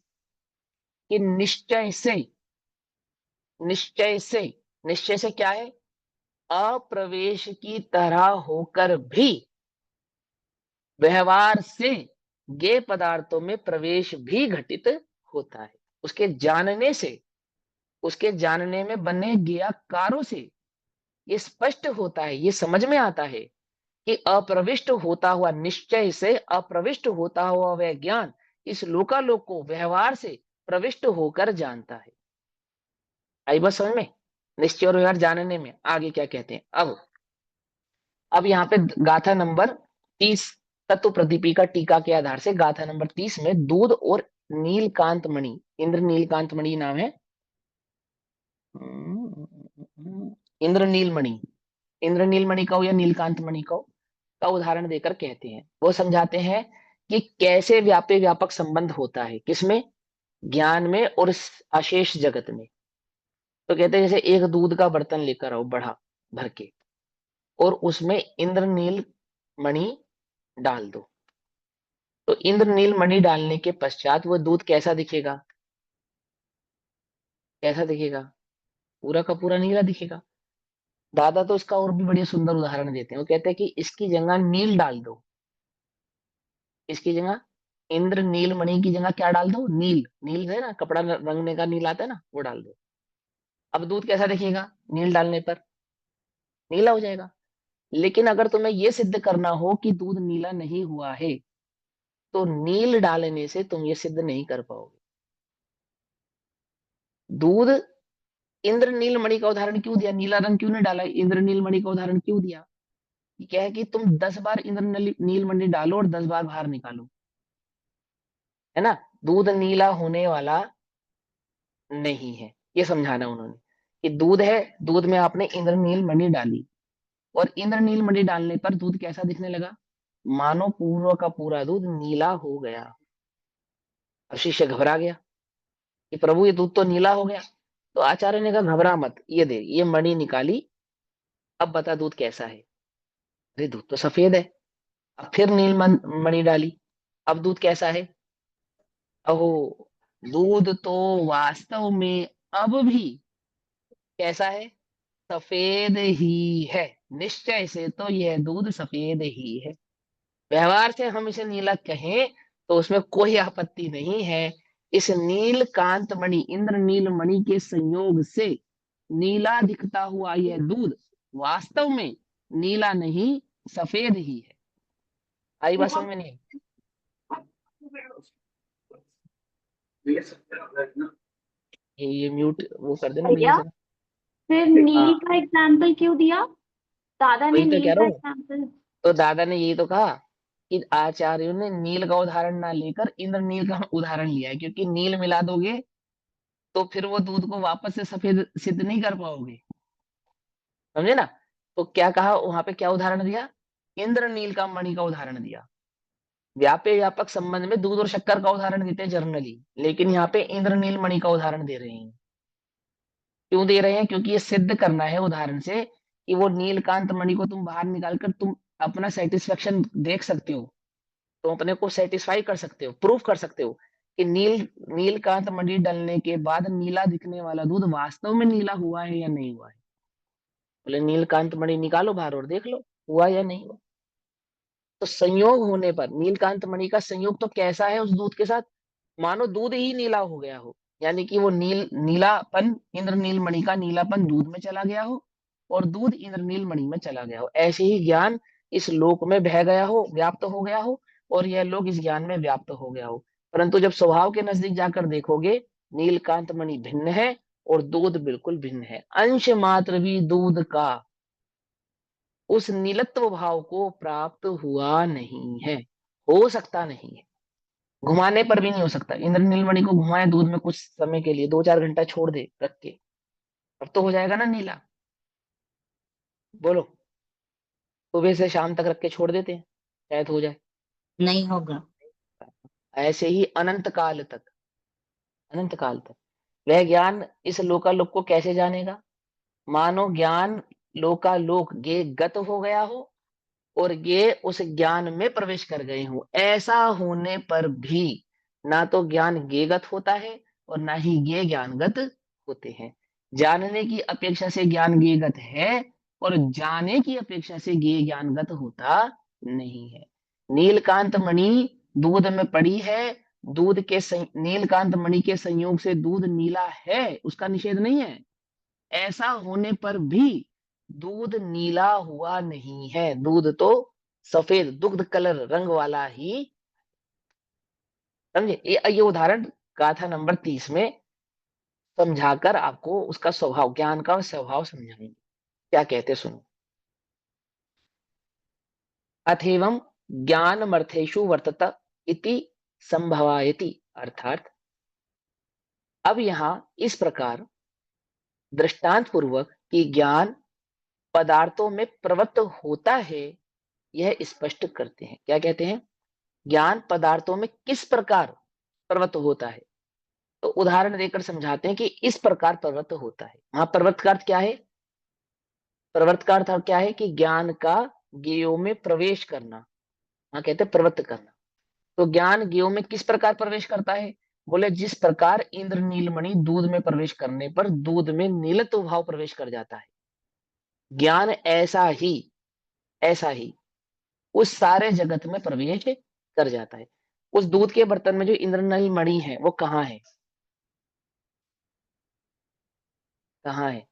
कि निश्चय से निश्चय से क्या है? अप्रवेश की तरह होकर भी व्यवहार से ज्ञेय पदार्थों में प्रवेश भी घटित होता है। उसके जानने से, उसके जानने में बने ज्ञेयकारों से ये स्पष्ट होता है, ये समझ में आता है कि अप्रविष्ट होता हुआ, निश्चय से अप्रविष्ट होता हुआ वह ज्ञान इस लोकालोक को व्यवहार से प्रविष्ट होकर जानता है। आई बात समझ में? निश्चय और व्यवहार जानने में आगे क्या कहते हैं? अब यहाँ पे गाथा नंबर 30, तत्व प्रदीपिका टीका के आधार से गाथा नंबर 30 में दूध और नीलकांत मणि, इंद्र नीलकांत मणि नाम है, इंद्र नीलमणि, इंद्र नीलमणि का हो या नीलकांत मणि का हो, का उदाहरण देकर कहते हैं, वो समझाते हैं कि कैसे व्यापी व्यापक संबंध होता है, किसमें? ज्ञान में और इस अशेष जगत में। तो कहते हैं जैसे एक दूध का बर्तन लेकर आओ बड़ा भर के, और उसमें इंद्रनील मणि डाल दो, तो इंद्रनील मणि डालने के पश्चात वो दूध कैसा दिखेगा? कैसा दिखेगा? पूरा का पूरा नीला दिखेगा। दादा तो इसका और भी बढ़िया सुंदर उदाहरण देते हैं, वो कहते हैं कि इसकी जगह नील डाल दो, इसकी जगह इंद्र नील मणि की जगह क्या डाल दो? नील, नील है ना, कपड़ा रंगने का नील आता है ना, वो डाल दो। अब दूध कैसा दिखेगा नील डालने पर? नीला हो जाएगा। लेकिन अगर तुम्हें यह सिद्ध करना हो कि दूध नीला नहीं हुआ है, तो नील डालने से तुम ये सिद्ध नहीं कर पाओगे। दूध, इंद्र नीलमणि का उदाहरण क्यों दिया? नीला रंग क्यों नहीं डाला? इंद्र नीलमणि का उदाहरण क्यों दिया? ये क्या है कि तुम 10 बार इंद्र नीलमणि डालो और 10 बार बाहर निकालो, है ना, दूध नीला होने वाला नहीं है। ये समझाना उन्होंने कि दूध है, दूध में आपने इंद्रनील मणि डाली, और इंद्रनील मणि डालने पर दूध कैसा दिखने लगा? मानो पूर्व का पूरा दूध नीला हो गया। अब शिष्य घबरा गया कि प्रभु ये दूध तो नीला हो गया। तो आचार्य ने कहा घबरा मत, ये दे, ये मणि निकाली, अब बता दूध कैसा है? अरे दूध तो सफेद है। अब फिर मणि डाली, अब दूध कैसा है? अहो, दूध तो वास्तव में अब भी कैसा है? सफेद ही है। निश्चय से तो यह दूध सफेद ही है। व्यवहार से हम इसे नीला कहें तो उसमें कोई आपत्ति नहीं है। इस नील कांत मणि, इंद्र नील मणि के संयोग से नीला दिखता हुआ यह दूध वास्तव में नीला नहीं, सफेद ही है। आई बात समझ में नहीं? ये म्यूट वो कर देना भैया भैया जरा। फिर हाँ, नील का एग्जाम्पल क्यों दिया? दादा ने वही तो नील कह रहा का हूँ। एग्जाम्पल। तो दादा ने यही तो कहा कि आचार्यों ने नील का उदाहरण ना लेकर इंद्रनील का उदाहरण लिया है, क्योंकि नील मिला दोगे तो फिर वो दूध को वापस से सफेद सिद्ध नहीं कर पाओगे। समझे ना? तो क्या कहा वहां पे, क्या उदाहरण दिया? इंद्रनील का मणि का उदाहरण दिया। व्यापे व्यापक संबंध में दूध और शक्कर का उदाहरण देते हैं जनरली, लेकिन यहाँ पे इंद्रनील मणि का उदाहरण दे रहे हैं। क्यों दे रहे हैं? क्योंकि ये सिद्ध करना है उदाहरण से कि वो नीलकांत मणि को तुम बाहर निकाल कर तुम अपना सेटिस्फेक्शन देख सकते हो, तुम अपने को सेटिस्फाई कर सकते हो, प्रूफ कर सकते हो कि नीलकांत मणि डलने के बाद नीला दिखने वाला दूध वास्तव में नीला हुआ है या नहीं हुआ है। बोले नीलकांत मणि निकालो बाहर और देख लो हुआ या नहीं हुआ। तो संयोग होने पर नीलकांत मणि का संयोग तो कैसा है उस दूध के साथ? मानो दूध ही नीला हो गया हो, यानी कि वो नीलापन, इंद्रनील मणि का नीलापन दूध में चला गया हो और दूध इंद्रनील मणि में चला गया हो। ऐसे ही ज्ञान इस लोक में बह गया हो, व्याप्त हो गया हो, और यह लोक इस ज्ञान में व्याप्त हो गया हो। परंतु जब स्वभाव के नजदीक जाकर देखोगे, नीलकांत मणि भिन्न है और दूध बिल्कुल भिन्न है। अंश मात्र भी दूध का उस नीलत्व भाव को प्राप्त हुआ नहीं है, हो सकता नहीं है, घुमाने पर भी नहीं हो सकता। इंद्र नीलमणि को घुमाए दूध में कुछ समय के लिए, 2-4 घंटा छोड़ दे रख के, अब तो हो जाएगा ना नीला? बोलो, सुबह से शाम तक रख के छोड़ देते हैं, शायद हो जाए। नहीं होगा। ऐसे ही अनंत काल तक, अनंत काल तक वह ज्ञान इस लोकालोक को कैसे जानेगा? मानो ज्ञान लोकालोक गे गत हो गया हो और ये उस ज्ञान में प्रवेश कर गए हो। ऐसा होने पर भी ना तो ज्ञान गेगत होता है और ना ही ये ज्ञानगत होते हैं। जानने की अपेक्षा से ज्ञान गेगत है और जाने की अपेक्षा से ये ज्ञानगत होता नहीं है। नीलकांत मणि दूध में पड़ी है, नीलकांत मणि के संयोग से दूध नीला है, उसका निषेध नहीं है। ऐसा होने पर भी दूध नीला हुआ नहीं है, दूध तो सफेद दुग्ध कलर रंग वाला ही। समझे? ये उदाहरण गाथा नंबर 30 में समझाकर आपको उसका स्वभाव, ज्ञान का स्वभाव समझाएंगे। क्या कहते सुनो। अथेवम ज्ञानमर्थेषु वर्तत इति संभवायति, अर्थात अब यहां इस प्रकार दृष्टांत पूर्वक कि ज्ञान पदार्थों में प्रवृत्त होता है, यह स्पष्ट करते हैं। क्या कहते हैं? ज्ञान पदार्थों में किस प्रकार प्रवृत्त होता है, तो उदाहरण देकर समझाते हैं कि इस प्रकार प्रवृत्त होता है। वहां प्रवृत्त का अर्थ क्या है? प्रवृत्त का अर्थ क्या है? कि ज्ञान का ज्ञेयों में प्रवेश करना। वहां कहते हैं प्रवृत्त करना। तो ज्ञान ज्ञेयों में किस प्रकार प्रवेश करता है? बोले जिस प्रकार इंद्र नीलमणि दूध में प्रवेश करने पर दूध में नीलत्व भाव प्रवेश कर जाता है, ज्ञान ऐसा ही उस सारे जगत में प्रवेश कर जाता है। उस दूध के बर्तन में जो इंद्रनल मणि है वो कहाँ है? कहाँ है?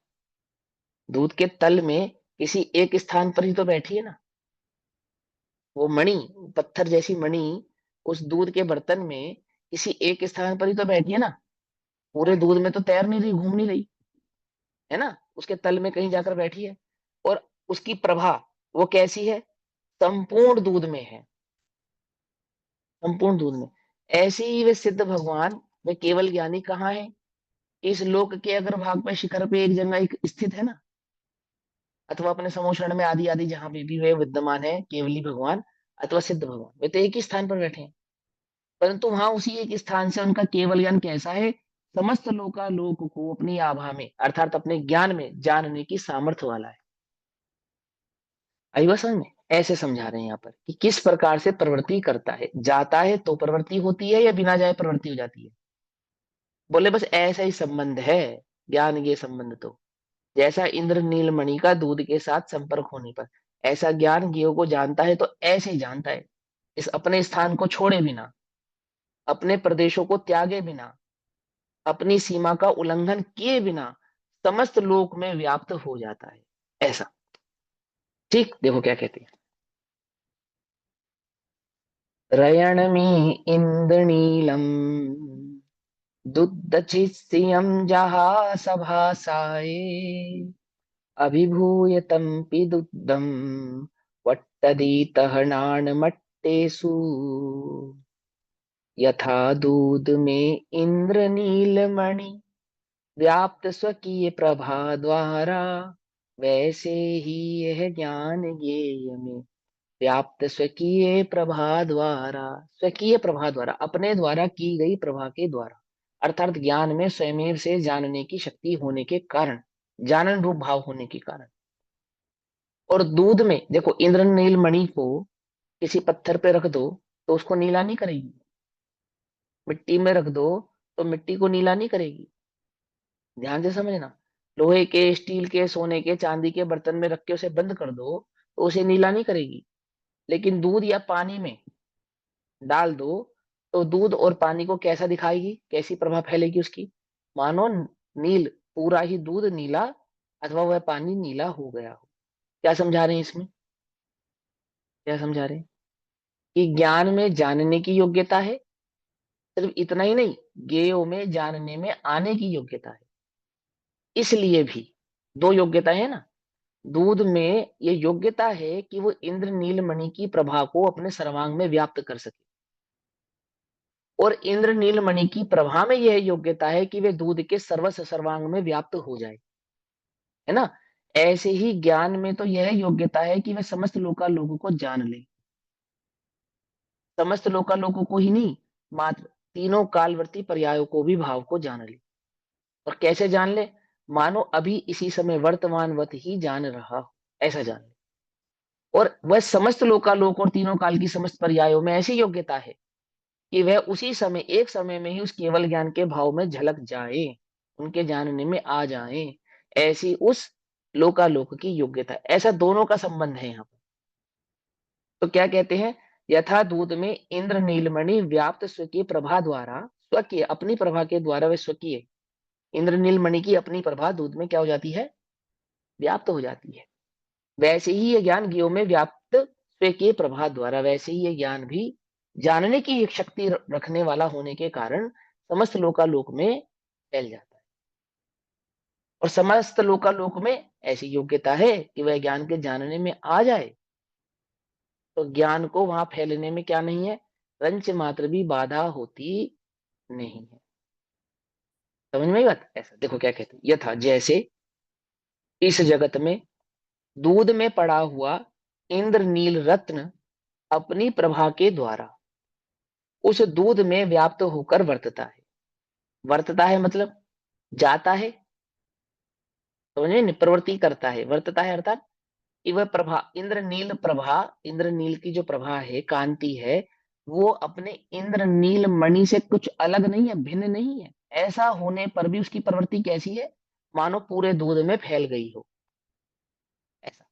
दूध के तल में किसी एक स्थान पर ही तो बैठी है ना वो मणि, पत्थर जैसी मणि उस दूध के बर्तन में किसी एक स्थान पर ही तो बैठी है ना, पूरे दूध में तो तैर नहीं रही, घूम नहीं रही, है ना, उसके तल में कहीं जाकर बैठी है। और उसकी प्रभा वो कैसी है? संपूर्ण दूध में है, संपूर्ण दूध में। ऐसे ही वे सिद्ध भगवान, वे केवल ज्ञानी कहाँ है? इस लोक के अगर भाग पे शिखर पे एक जगह एक स्थित है ना, अथवा अपने समोषण में आदि आदि जहां पे भी वे विद्यमान है, केवली भगवान अथवा सिद्ध भगवान, वे तो एक ही स्थान पर बैठे हैं। परंतु वहां उसी एक स्थान से उनका केवल ज्ञान कैसा है? समस्त लोकालोक को अपनी आभा में अर्थात अपने ज्ञान में जानने की सामर्थ्य वाला है। आई बात समझ में? ऐसे समझा रहे हैं यहाँ पर कि किस प्रकार से प्रवृत्ति करता है, जाता है तो प्रवृत्ति होती है या बिना जाए प्रवृत्ति हो जाती है। बोले बस ऐसा ही संबंध है ज्ञान, ये संबंध तो जैसा इंद्र नीलमणि का दूध के साथ संपर्क होने पर ऐसा ज्ञान ज्ञेय को जानता है, तो ऐसे ही जानता है, इस अपने स्थान को छोड़े बिना, अपने प्रदेशों को त्यागे बिना, अपनी सीमा का उल्लंघन किए बिना समस्त लोक में व्याप्त हो जाता है। ऐसा, ठीक देखो क्या कहते हैं। रयणमी इंद्रनीलम दुदचिस्यं जहासभासाये अभिभूय तम्पि दुग्धं वट्टदीतहनानमट्टेषु यथा दूध में इंद्रनीलमणि व्याप्त स्वकीय प्रभा द्वारा, वैसे ही यह ज्ञान ज्ञेय में व्याप्त स्वकीय प्रभा द्वारा। स्वकीय प्रभा द्वारा, अपने द्वारा की गई प्रभा के द्वारा, अर्थात ज्ञान में स्वयं से जानने की शक्ति होने के कारण, जानन रूप भाव होने के कारण। और दूध में देखो, इंद्रनील मणि को किसी पत्थर पे रख दो तो उसको नीला नहीं करेगी, मिट्टी में रख दो तो मिट्टी को नीला नहीं करेगी। ध्यान से समझना, लोहे के, स्टील के, सोने के, चांदी के बर्तन में रख के उसे बंद कर दो तो उसे नीला नहीं करेगी। लेकिन दूध या पानी में डाल दो तो दूध और पानी को कैसा दिखाएगी, कैसी प्रभाव फैलेगी उसकी, मानो नील, पूरा ही दूध नीला अथवा वह पानी नीला हो गया हो। क्या समझा रहे हैं इसमें, क्या समझा रहे हैं? कि ज्ञान में जानने की योग्यता है, सिर्फ इतना ही नहीं, ज्ञेयों में जानने में आने की योग्यता है। इसलिए भी दो योग्यताएं है ना, दूध में ये योग्यता है कि वो इंद्र नीलमणि की प्रभा को अपने सर्वांग में व्याप्त कर सके, और इंद्र नीलमणि की प्रभा में यह योग्यता है कि वे दूध के सर्वस्व सर्वांग में व्याप्त हो जाए, है ना। ऐसे ही ज्ञान में तो यह योग्यता है कि वे समस्त लोकालोकों को जान ले, समस्त लोकालोकों को ही नहीं, मात्र तीनों कालवर्ती पर्यायों को भी, भाव को जान ले। और कैसे जान ले, मानो अभी इसी समय वर्तमानवत ही जान रहा हो, ऐसा जान ले। और वह समस्त लोकालोक और तीनों काल की समस्त पर्यायों में ऐसी योग्यता है कि वह उसी समय, एक समय में ही उस केवल ज्ञान के भाव में झलक जाए, उनके जानने में आ जाए, ऐसी उस लोकालोक की योग्यता। ऐसा दोनों का संबंध है यहाँ पर। तो क्या कहते हैं, यथा दूध में इंद्र नीलमणि व्याप्त स्वकीय प्रभा द्वारा, स्वकीय अपनी प्रभा के द्वारा वे स्वकीय इंद्र नीलमणि की अपनी प्रभा दूध में क्या हो जाती है, व्याप्त हो जाती है। वैसे ही ये ज्ञान ज्ञेयों में व्याप्त स्वकीय प्रभा द्वारा, वैसे ही ये ज्ञान भी जानने की एक शक्ति रखने वाला होने के कारण समस्त लोकालोक में फैल जाता है। और समस्त लोकालोक में ऐसी योग्यता है कि वह ज्ञान के जानने में आ जाए, तो ज्ञान को वहां फैलने में क्या नहीं है, रंच मात्र भी बाधा होती नहीं है। समझ में आई बात? ऐसा देखो क्या कहते हैं, यथा जैसे इस जगत में दूध में पड़ा हुआ इंद्रनील रत्न अपनी प्रभा के द्वारा उस दूध में व्याप्त होकर वर्तता है। वर्तता है मतलब जाता है, समझे न, प्रवृत्ति करता है। वर्तता है अर्थात कि वह प्रभा, इंद्रनील प्रभा, इंद्रनील की जो प्रभा है, कांति है, वो अपने इंद्रनील मणि से कुछ अलग नहीं है, भिन्न नहीं है। ऐसा होने पर भी उसकी प्रवृत्ति कैसी है, मानो पूरे दूध में फैल गई हो, ऐसा।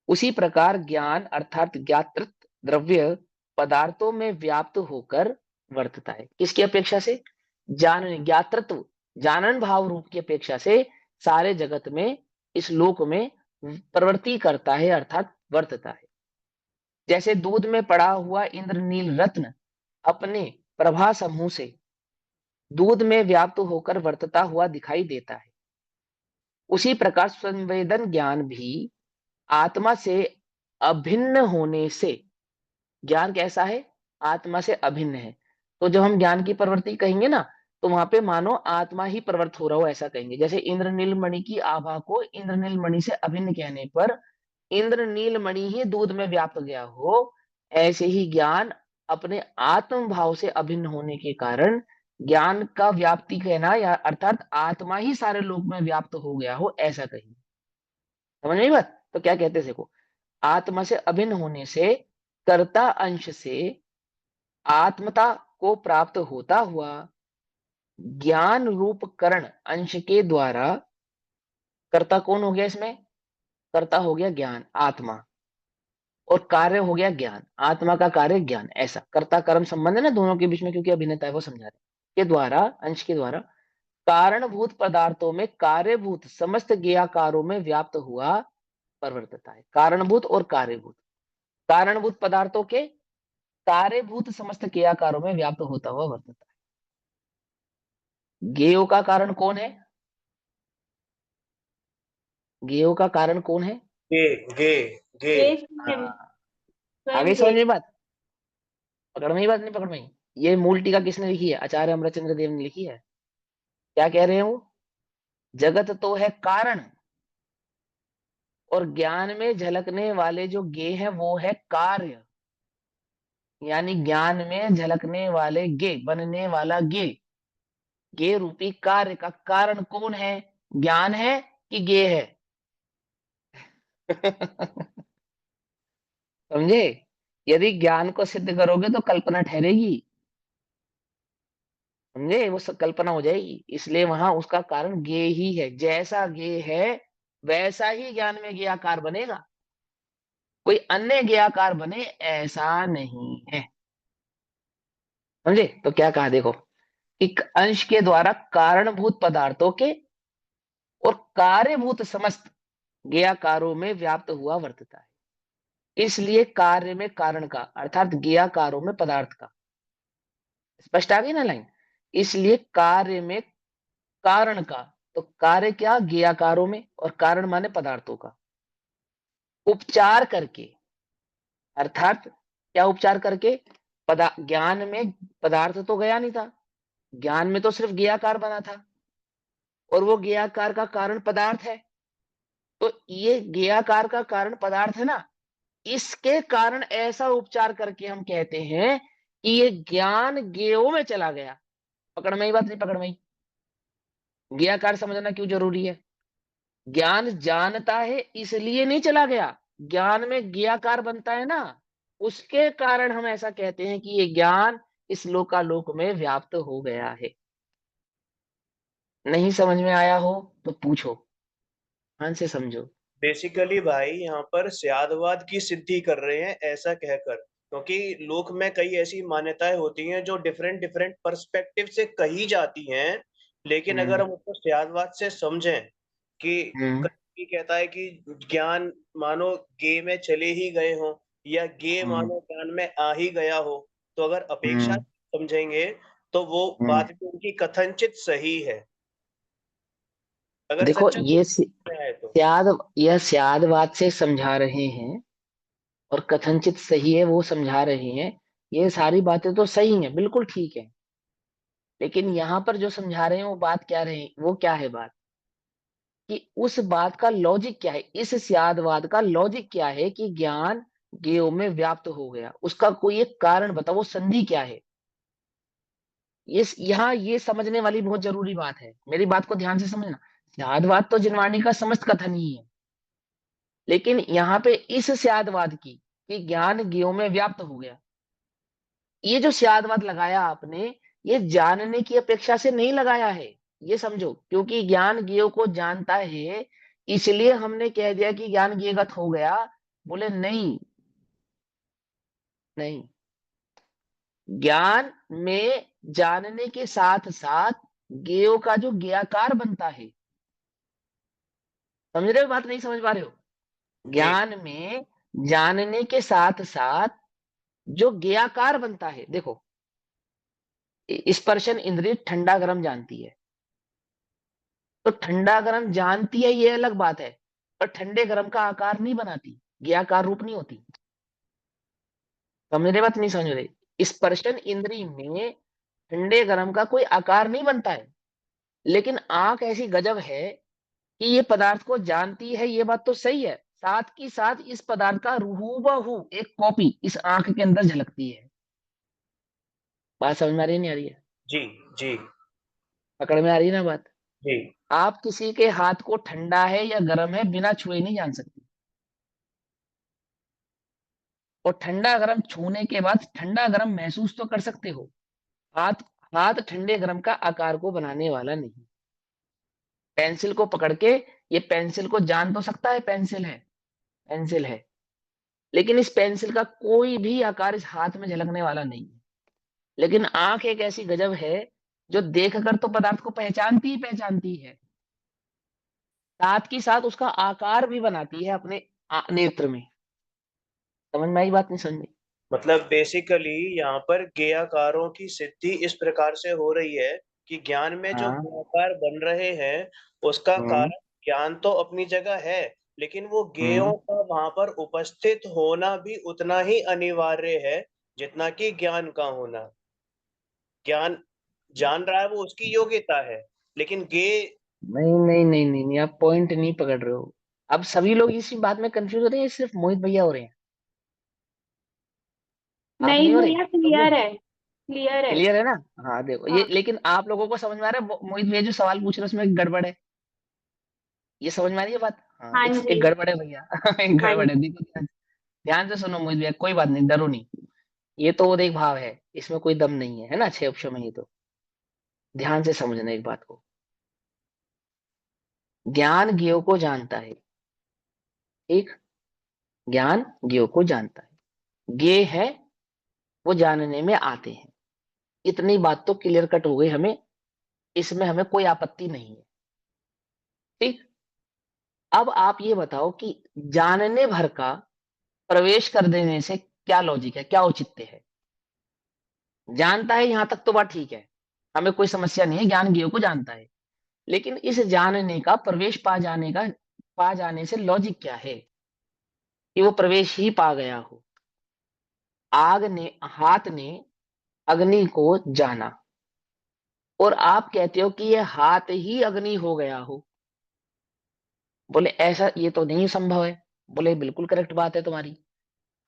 उसी प्रकार ज्ञान अर्थात ज्ञातृत द्रव्य पदार्थों में व्याप्त होकर वर्तता है। किसकी अपेक्षा से, जान ज्ञातृत्व, जानन भाव रूप की अपेक्षा से सारे जगत में, इस लोक में प्रवृत्ति करता है, अर्थात वर्तता है। जैसे दूध में पड़ा हुआ इंद्रनील रत्न अपने प्रभा समूह से दूध में व्याप्त होकर वर्तता हुआ दिखाई देता है, उसी प्रकार संवेदन ज्ञान भी आत्मा से अभिन्न होने से, ज्ञान कैसा है, आत्मा से अभिन्न है। तो जब हम ज्ञान की प्रवृत्ति कहेंगे ना, तो वहां पे मानो आत्मा ही प्रवृत्त हो रहा हो, ऐसा कहेंगे। जैसे इंद्रनील मणि की आभा को इंद्रनील मणि से अभिन्न कहने पर इंद्रनील मणि ही दूध में व्याप्त गया हो, ऐसे ही ज्ञान अपने आत्म भाव से अभिन्न होने के कारण ज्ञान का व्याप्ति कहना, या अर्थात आत्मा ही सारे लोक में व्याप्त हो गया हो, ऐसा कहेंगे। समझ में आई बात? तो क्या कहते हैं, देखो, आत्मा से अभिन्न होने से कर्ता अंश से आत्मता को प्राप्त होता हुआ ज्ञान रूप करण अंश के द्वारा, कर्ता कौन हो गया इसमें, कर्ता हो गया ज्ञान, आत्मा, और कार्य हो गया ज्ञान, आत्मा का कार्य ज्ञान। ऐसा कर्ता कर्म संबंध है ना दोनों के बीच में, क्योंकि अभिन्नता है, वो समझा रहे के द्वारा, अंश के द्वारा कारणभूत पदार्थों में कार्यभूत समस्त ज्ञेयाकारों में व्याप्त हुआ प्रवर्तता है। कारणभूत और कार्यभूत, कारणभूत पदार्थों के कार्यभूत समस्त क्रियाकारों में व्याप्त होता हुआ वर्तता है। ज्ञेयों का कारण कौन है? ज्ञेयों का कारण कौन है? गे गे गे हाँ, आगे समझ में बात? पकड़ में ही बात नहीं पकड़ में ही? ये मूल टीका किसने लिखी है? आचार्य अमरचंद्र देव ने लिखी है। क्या कह रहे हैं वो? जगत तो है कारण, और ज्ञान में झलकने वाले जो गे हैं वो है कार्य। यानी ज्ञान में झलकने वाले गे, बनने वाला गे, गे रूपी कार्य का कारण कौन है? ज्ञान है कि गे है? समझे? यदि ज्ञान को सिद्ध करोगे तो कल्पना ठहरेगी, समझे? वो सब कल्पना हो जाएगी, इसलिए वहां उसका कारण गे ही है। जैसा गे है वैसा ही ज्ञान में ज्ञाकार बनेगा, कोई अन्य ज्ञाकार बने ऐसा नहीं है। समझे? तो क्या कहा देखो, एक अंश के द्वारा कारणभूत पदार्थों के और कार्यभूत समस्त ज्ञाकारों में व्याप्त हुआ वर्तता है। इसलिए कार्य में कारण का अर्थात ज्ञाकारों में पदार्थ का, स्पष्ट आ गई ना लाइन? इसलिए कार्य में कारण का, तो कार्य क्या? ज्ञाकारों में, और कारण माने पदार्थों का उपचार करके, अर्थात क्या उपचार करके? ज्ञान में पदार्थ तो गया नहीं था, ज्ञान में तो सिर्फ ज्ञाकार बना था, और वो ज्ञाकार का कारण पदार्थ है। तो ये ज्ञाकार का कारण पदार्थ है ना, इसके कारण ऐसा उपचार करके हम कहते हैं कि ये ज्ञान ज्ञेयों में चला गया। पकड़ में ही बात नहीं? पकड़ में ही? ज्ञाकार समझना क्यों जरूरी है? ज्ञान जानता है इसलिए नहीं चला गया, ज्ञान में ज्ञाकार बनता है ना, उसके कारण हम ऐसा कहते हैं कि ये ज्ञान इस लोकालोक में व्याप्त हो गया है। नहीं समझ में आया हो तो पूछो, ध्यान से समझो। बेसिकली भाई यहाँ पर स्यादवाद की सिद्धि कर रहे हैं ऐसा कहकर, क्योंकि लोक में कई ऐसी मान्यताएं होती हैं जो डिफरेंट डिफरेंट पर्सपेक्टिव से कही जाती हैं, लेकिन अगर हम उसको स्यादवाद से समझें कि हम्म कहीं कहता है कि ज्ञान मानो गे में चले ही गए हो, या गे हम्म मानो ज्ञान में आ ही गया हो, तो अगर अपेक्षा हम्म समझेंगे तो वो हम्म। बात भी उनकी कथनचित सही है, अगर देखो सच्चा ये है तो। यह स्यादवाद से समझा रहे हैं, और कथनचित सही है वो समझा रहे हैं, ये सारी बातें तो सही हैं, बिल्कुल ठीक है। लेकिन यहाँ पर जो समझा रहे हैं वो बात क्या रहे, वो क्या है बात, कि उस बात का लॉजिक क्या है, इस स्यादवाद का लॉजिक क्या है कि ज्ञान ज्ञेयों में व्याप्त हो गया, उसका कोई एक कारण बताओ, वो संधि क्या है? ये यहाँ ये समझने वाली बहुत जरूरी बात है, मेरी बात को ध्यान से समझना। स्यादवाद तो जिनवाणी का समस्त कथन ही है, लेकिन यहाँ पे इस स्यादवाद की कि ज्ञान ज्ञेयों में व्याप्त हो गया, ये जो स्यादवाद लगाया आपने, ये जानने की अपेक्षा से नहीं लगाया है, ये समझो। क्योंकि ज्ञान ज्ञेयों को जानता है इसलिए हमने कह दिया कि ज्ञान ज्ञेयगत हो गया। बोले नहीं, नहीं, ज्ञान में जानने के साथ साथ ज्ञेयों का जो ज्ञाकार बनता है, समझ रहे हो बात? नहीं समझ पा रहे हो? जी ज्ञान में जानने के साथ साथ जो ज्ञाकार बनता है, देखो स्पर्शन इंद्रिय ठंडा गर्म जानती है, तो ठंडा गर्म जानती है ये अलग बात है, पर ठंडे गर्म का आकार नहीं बनाती, ज्ञाकार रूप नहीं होती। समझ रहे बात? नहीं समझ रहे? स्पर्शन इंद्रिय में ठंडे गर्म का कोई आकार नहीं बनता है, लेकिन आंख ऐसी गजब है कि ये पदार्थ को जानती है, ये बात तो सही है, साथ ही साथ इस पदार्थ का हूबहू एक कॉपी इस आंख के अंदर झलकती है। बात समझ में आ रही है नहीं आ रही है? जी जी पकड़ में आ रही है ना बात? जी आप किसी के हाथ को ठंडा है या गर्म है बिना छुए नहीं जान सकते, और ठंडा गर्म छूने के बाद ठंडा गर्म महसूस तो कर सकते हो। हाथ हाथ ठंडे गर्म का आकार को बनाने वाला नहीं। पेंसिल को पकड़ के ये पेंसिल को जान तो सकता है पेंसिल है, पेंसिल है, लेकिन इस पेंसिल का कोई भी आकार इस हाथ में झलकने वाला नहीं है। लेकिन आंख एक ऐसी गजब है जो देखकर तो पदार्थ को पहचानती ही पहचानती है, साथ ही साथ उसका आकार भी बनाती है अपने नेत्र में। समझ में आई बात? नहीं समझ में? मतलब बेसिकली यहाँ पर ज्ञेयाकारों की सिद्धि इस प्रकार से हो रही है कि ज्ञान में जो हाँ। ज्ञेयाकार बन रहे हैं उसका हम्म। कारण ज्ञान तो अपनी जगह है, लेकिन वो ज्ञेयों हम्म। का वहां पर उपस्थित होना भी उतना ही अनिवार्य है जितना कि ज्ञान का होना। ज्ञान जान रहा है वो उसकी योग्यता है, लेकिन ज्ञेय नहीं नहीं नहीं नहीं नहीं, आप पॉइंट नहीं पकड़ रहे हो। अब सभी लोग इसी बात में कंफ्यूज हो रहे हैं, सिर्फ मोहित भैया हो रहे हैं? आप नहीं नहीं हो रहे? भैया, सब क्लियर लोग है, क्लियर है। क्लियर है ना? हाँ देखो ये, हाँ। लेकिन आप लोगों को समझ में आ रहा है मोहित भैया जो सवाल पूछ रहे हैं उसमें एक गड़बड़ है? ये समझ में आ रही है बात? हाँ, हाँ एक जी। गड़बड़ है भैया। एक हाँ गड़बड़ जी। है, देखो ध्यान ध्यान से सुनो मोहित भैया, कोई बात नहीं, डरो नहीं। ये तो एक भाव है, इसमें कोई दम नहीं है ना 6 ऑप्शन में, ये तो ध्यान से समझना एक बात को। ज्ञान ज्ञेय को जानता है, ठीक? ज्ञान ज्ञेय को जानता है, ज्ञेय है वो जानने में आते हैं। इतनी बात तो क्लियर कट हो गई हमें, इसमें हमें कोई आपत्ति नहीं है, ठीक? अब आप ये बताओ कि जानने भर का प्रवेश कर देने से क्या लॉजिक है, क्या औचित्य है? जानता है यहां तक तो बात ठीक है, हमें कोई समस्या नहीं है, ज्ञान ज्ञेय को जानता है। लेकिन इस जानने का प्रवेश पा जाने से लॉजिक क्या है कि वो प्रवेश ही पा गया हो? हाथ ने अग्नि को जाना, और आप कहते हो कि ये हाथ ही अग्नि हो गया हो। बोले ऐसा ये तो नहीं संभव है। बोले बिल्कुल करेक्ट बात है तुम्हारी,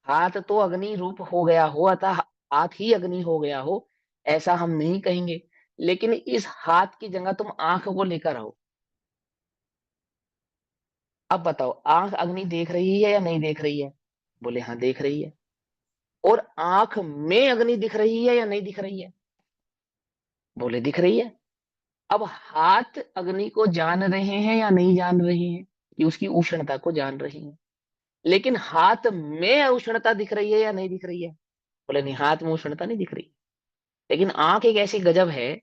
हाथ तो अग्नि रूप हो गया हो, अतः हाथ ही अग्नि हो गया हो, ऐसा हम नहीं कहेंगे। लेकिन इस हाथ की जगह तुम आंख को लेकर आओ। अब बताओ, आंख अग्नि देख रही है या नहीं देख रही है? बोले हाँ देख रही है। और आंख में अग्नि दिख रही है या नहीं दिख रही है? बोले दिख रही है। अब हाथ अग्नि को जान रहे हैं या नहीं जान रहे हैं, कि उसकी उष्णता को जान रहे हैं? लेकिन हाथ में उष्णता दिख रही है या नहीं दिख रही है? बोले नहीं, हाथ में उष्णता नहीं दिख रही। लेकिन आंख एक ऐसी गजब है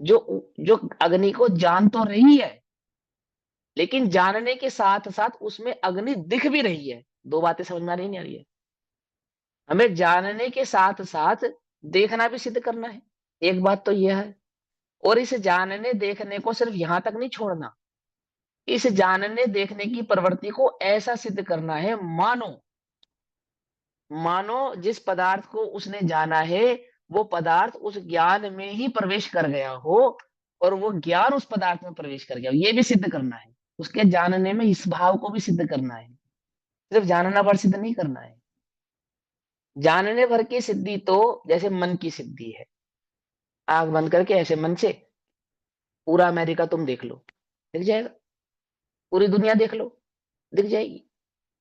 जो जो अग्नि को जान तो रही है, लेकिन जानने के साथ साथ उसमें अग्नि दिख भी रही है। दो बातें समझ में आ रही नहीं आ रही है? हमें जानने के साथ साथ देखना भी सिद्ध करना है, एक बात तो यह है। और इस जानने देखने को सिर्फ यहां तक नहीं छोड़ना, इस जानने देखने की प्रवृत्ति को ऐसा सिद्ध करना है, मानो मानो जिस पदार्थ को उसने जाना है वो पदार्थ उस ज्ञान में ही प्रवेश कर गया हो, और वो ज्ञान उस पदार्थ में प्रवेश कर गया हो, ये भी सिद्ध करना है। उसके जानने में इस भाव को भी सिद्ध करना है, सिर्फ जानना भर सिद्ध नहीं करना है। जानने भर की सिद्धि तो जैसे मन की सिद्धि है। आंख बंद करके ऐसे मन से पूरा अमेरिका तुम देख लो, दिख जाएगा। पूरी दुनिया देख लो, दिख जाएगी।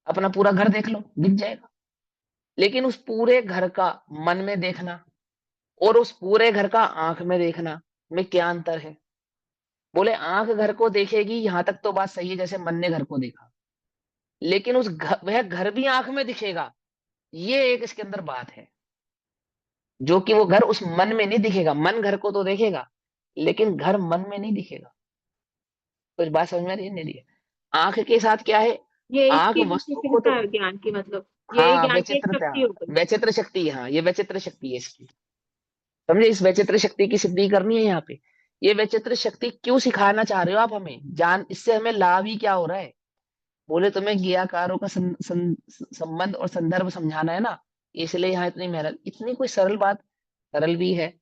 अपना पूरा घर देख लो, दिख जाएगा। लेकिन उस पूरे घर का मन में देखना और उस पूरे घर का आंख में देखना में क्या अंतर है? बोले आंख घर को देखेगी, यहां तक तो बात सही है, जैसे मन ने घर को देखा। लेकिन वह घर भी आंख में दिखेगा, ये एक इसके अंदर बात है, जो कि वो घर उस मन में नहीं दिखेगा। मन घर को तो देखेगा, लेकिन घर मन में नहीं दिखेगा। कुछ बात समझ में आ रही है नहीं रही है? आंख के साथ क्या है? ये आंख इसकी वस्तु को विचित्रता तो, है ज्ञान की, मतलब ये हाँ ज्ञान की एक वैचित्रता, शक्ति हो गई। वैचित्र शक्ति, हाँ ये वैचित्र शक्ति है इसकी। समझे? इस वैचित्र शक्ति की सिद्धि करनी है यहाँ पे। ये वैचित्र शक्ति क्यों सिखाना चाह रहे हो आप हमें? जान इससे हमें लाभ ही क्या हो रहा है? बोले तुम्हें ज्ञाकारों का संबंध और संदर्भ समझाना है ना, इसलिए यहाँ इतनी मेहनत। इतनी कोई सरल बात, सरल भी है,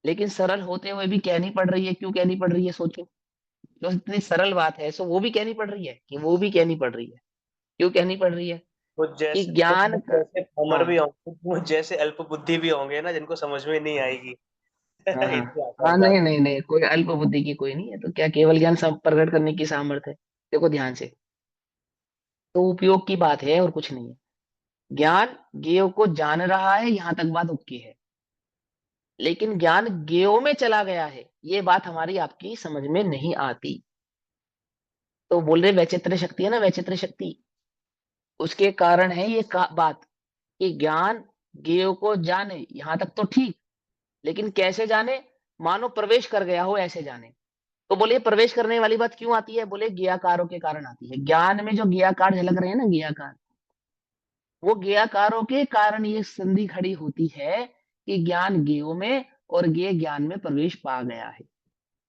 लेकिन सरल होते हुए भी कहनी पड़ रही है। क्यों कहनी पड़ रही है सोचो? जो इतनी सरल बात है सो वो भी कहनी पड़ रही है, कि वो भी कहनी पड़ रही है। क्यों कहनी पड़ रही है? कि ज्ञान कुछ जैसे अमर भी हाँ होंगे, कुछ जैसे अल्प बुद्धि भी होंगे ना जिनको समझ में नहीं आएगी। हाँ हाँ इतनी हाँ, आसान बात। नहीं नहीं नहीं, कोई अल्प बुद्धि की कोई नहीं है, तो क्या केवल ज्ञान प्रकट करने की सामर्थ्य है? देखो ध्यान से, तो उपयोग की बात है और कुछ नहीं है। ज्ञान ज्ञेय को जान रहा है, यहां तक बात ओके है। लेकिन ज्ञान ज्ञेय में चला गया है, ये बात हमारी आपकी समझ में नहीं आती। तो बोल रहे वैचित्र शक्ति है ना, वैचित्र शक्ति, उसके कारण है ये बात कि ज्ञान ज्ञेय को जाने, यहां तक तो ठीक। लेकिन कैसे जाने? मानो प्रवेश कर गया हो ऐसे जाने। तो बोले प्रवेश करने वाली बात क्यों आती है? बोले ज्ञाकारों के कारण आती है। ज्ञान में जो ज्ञाकार झलक रहे हैं ना, ज्ञाकार, वो ज्ञेयकारों के कारण ये संधि खड़ी होती है कि ज्ञान ज्ञेयों में और ज्ञेय ज्ञान में प्रवेश पा गया है।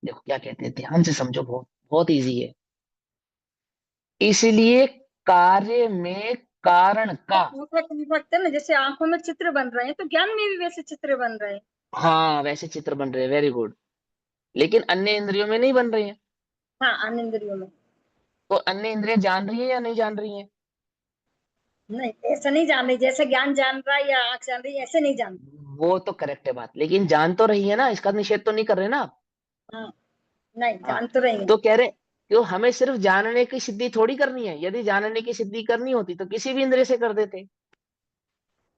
देखो क्या कहते हैं, ध्यान से समझो, बहुत बहुत इजी है। इसलिए कार्य में कारण का, सकते हैं ना, जैसे आंखों में चित्र बन रहे हैं तो ज्ञान में भी वैसे चित्र बन रहे हैं। हाँ वैसे चित्र बन रहे हैं, वेरी गुड, लेकिन अन्य इंद्रियों में नहीं बन रहे हैं। हाँ, अन्य इंद्रियों में। तो अन्य इंद्रियां जान रही है या नहीं जान रही है? नहीं, ऐसा नहीं जान रही, जैसे ज्ञान जान रहा है या आंख जान रही है, ऐसे नहीं जान रही। वो तो करेक्ट है बात, लेकिन जान तो रही है ना, इसका निषेध तो नहीं कर रहे ना आप। हाँ, नहीं हाँ, जान तो रही है। तो कह रहे क्यों हमें सिर्फ जानने की सिद्धि थोड़ी करनी है, यदि जानने की सिद्धि करनी होती तो किसी भी इंद्रिय से कर देते,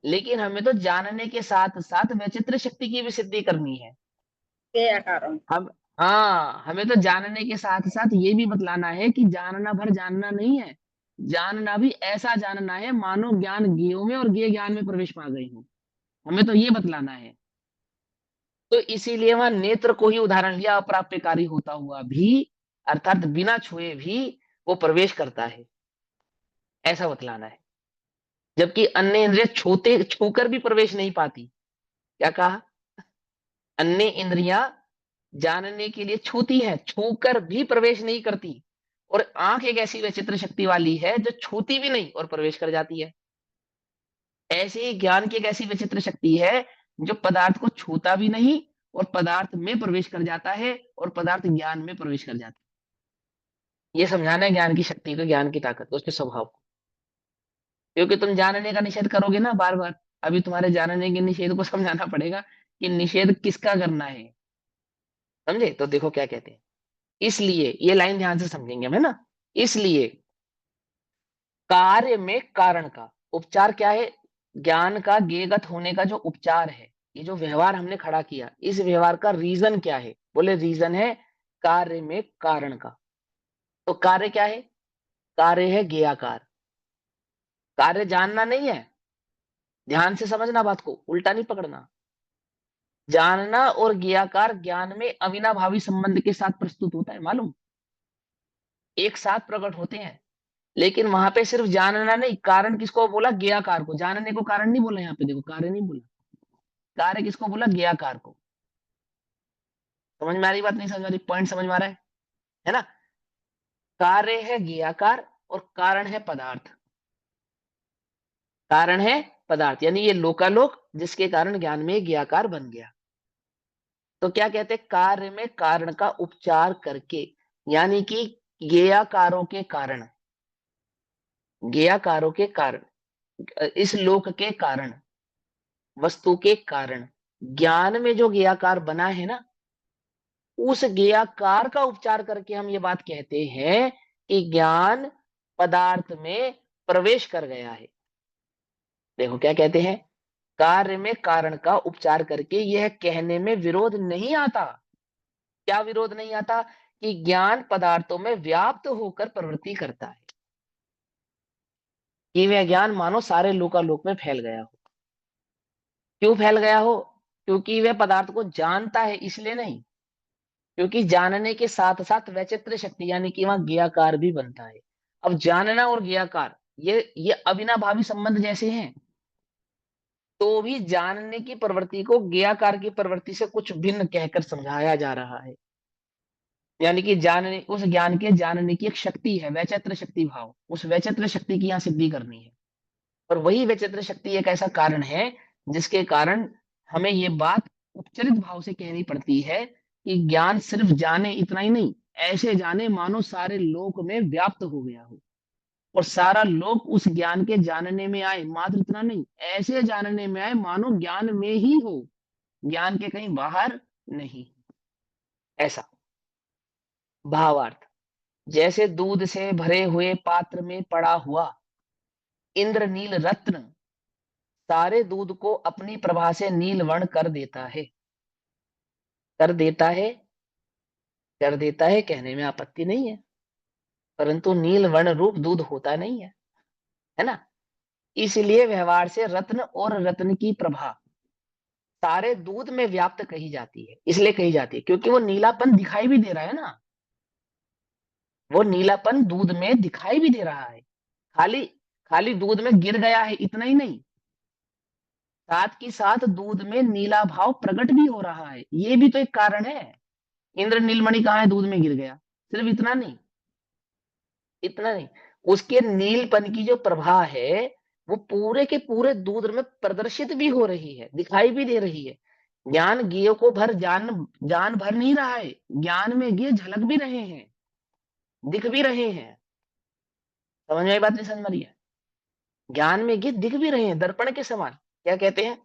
लेकिन हमें तो जानने के साथ साथ वैचित्र शक्ति की भी सिद्धि करनी है। के आकारों में। हम, हाँ हमें तो जानने के साथ साथ ये भी बतलाना है कि जानना भर जानना नहीं है, जानना भी ऐसा जानना है मानो ज्ञान ज्ञेयों में और ज्ञेय ज्ञान में प्रवेश पा गई हूँ, हमें तो ये बतलाना है। तो इसीलिए वहां नेत्र को ही उदाहरण लिया, अप्राप्यकारी होता हुआ भी, अर्थात बिना छुए भी वो प्रवेश करता है, ऐसा बतलाना है। जबकि अन्य इंद्रिय छूते छूकर भी प्रवेश नहीं पाती। क्या कहा? अन्य इंद्रियां जानने के लिए छूती है, छूकर भी प्रवेश नहीं करती, और आंख एक ऐसी विचित्र शक्ति वाली है जो छूती भी नहीं और प्रवेश कर जाती है। ऐसे ही ज्ञान की एक ऐसी विचित्र शक्ति है जो पदार्थ को छूता भी नहीं और पदार्थ में प्रवेश कर जाता है, और पदार्थ ज्ञान में प्रवेश कर जाता है। ये समझाना है ज्ञान की शक्ति को, ज्ञान की ताकत को, उसके स्वभाव को। क्योंकि तुम जानने का निषेध करोगे ना बार बार, अभी तुम्हारे जानने के निषेध को समझाना पड़ेगा कि निषेध किसका करना है। समझे? तो देखो क्या कहते हैं, इसलिए ये लाइन ध्यान से समझेंगे हम, है ना। इसलिए कार्य में कारण का उपचार क्या है? ज्ञान का ज्ञेयगत होने का जो उपचार है, ये जो व्यवहार हमने खड़ा किया, इस व्यवहार का रीजन क्या है? बोले रीजन है कार्य में कारण का। तो कार्य क्या है? कार्य है ज्ञेयाकार। कार्य जानना नहीं है, ध्यान से समझना बात को, उल्टा नहीं पकड़ना। जानना और ज्ञेयाकार ज्ञान में अविनाभावी संबंध के साथ प्रस्तुत होता है, मालूम, एक साथ प्रकट होते हैं। लेकिन वहां पे सिर्फ जानना नहीं, कारण किसको बोला? ज्ञेयाकार को। जानने को कारण नहीं बोला, यहाँ पे देखो कार्य नहीं बोला, कार्य किसको बोला? ज्ञेयाकार को। समझ में आ रही बात? नहीं समझ में आ रही? पॉइंट समझ में आ रहा है ना। कार्य है ज्ञेयाकार और कारण है पदार्थ। कारण है पदार्थ, यानी ये लोकालोक जिसके कारण ज्ञान में ज्ञेयाकार बन गया। तो क्या कहते हैं? कार्य में कारण का उपचार करके, यानी कि ज्ञेयाकारों के कारण, ज्ञेयाकारों के कारण, इस लोक के कारण, वस्तु के कारण, ज्ञान में जो ज्ञेयाकार बना है ना, उस ज्ञेयाकार का उपचार करके हम ये बात कहते हैं कि ज्ञान पदार्थ में प्रवेश कर गया है। देखो क्या कहते हैं, कार्य में कारण का उपचार करके यह कहने में विरोध नहीं आता। क्या विरोध नहीं आता? कि ज्ञान पदार्थों में व्याप्त होकर प्रवृत्ति करता है, कि वह ज्ञान मानो सारे लोकालोक में फैल गया हो। क्यों फैल गया हो? क्योंकि वह पदार्थ को जानता है, इसलिए नहीं, क्योंकि जानने के साथ साथ वैचित्र शक्ति यानी कि वहां ज्ञेयाकार भी बनता है। अब जानना और ज्ञेयाकार ये अविनाभावी संबंध जैसे हैं, तो भी जानने की प्रवृत्ति को ज्ञेयाकार की प्रवृत्ति से कुछ भिन्न कहकर समझाया जा रहा है। यानी कि जानने, उस ज्ञान के जानने की एक शक्ति है, वैचित्र शक्ति भाव, उस वैचित्र शक्ति की यहाँ सिद्धि करनी है। और वही वैचित्र शक्ति एक ऐसा कारण है जिसके कारण हमें ये बात उपचरित भाव से कहनी पड़ती है कि ज्ञान सिर्फ जाने इतना ही नहीं, ऐसे जाने मानो सारे लोक में व्याप्त हो गया हो, और सारा लोक उस ज्ञान के जानने में आए, मात्र इतना नहीं, ऐसे जानने में आए मानो ज्ञान में ही हो, ज्ञान के कहीं बाहर नहीं। ऐसा भावार्थ, जैसे दूध से भरे हुए पात्र में पड़ा हुआ इंद्रनील रत्न सारे दूध को अपनी प्रभा से नीलवर्ण कर देता है। कर देता है, कर देता है कहने में आपत्ति नहीं है, परंतु नीलवर्ण रूप दूध होता नहीं है ना। इसलिए व्यवहार से रत्न और रत्न की प्रभा सारे दूध में व्याप्त कही जाती है। इसलिए कही जाती है क्योंकि वो नीलापन दिखाई भी दे रहा है ना, वो नीलापन दूध में दिखाई भी दे रहा है। खाली खाली दूध में गिर गया है इतना ही नहीं, साथ की साथ दूध में नीला भाव प्रकट भी हो रहा है, ये भी तो एक कारण है। इंद्र नीलमणि कहाँ है, दूध में गिर गया। सिर्फ इतना नहीं, इतना नहीं, उसके नीलपन की जो प्रभा है वो पूरे के पूरे दूध में प्रदर्शित भी हो रही है, दिखाई भी दे रही है। ज्ञान ज्ञेय को भर जान जान भर नहीं रहा है, ज्ञान में ज्ञेय झलक भी रहे हैं, दिख भी रहे हैं। समझ में आई बात, नहीं समझ में आ रही है? ज्ञान में ज्ञेय दिख भी रहे हैं दर्पण के समान। क्या कहते हैं,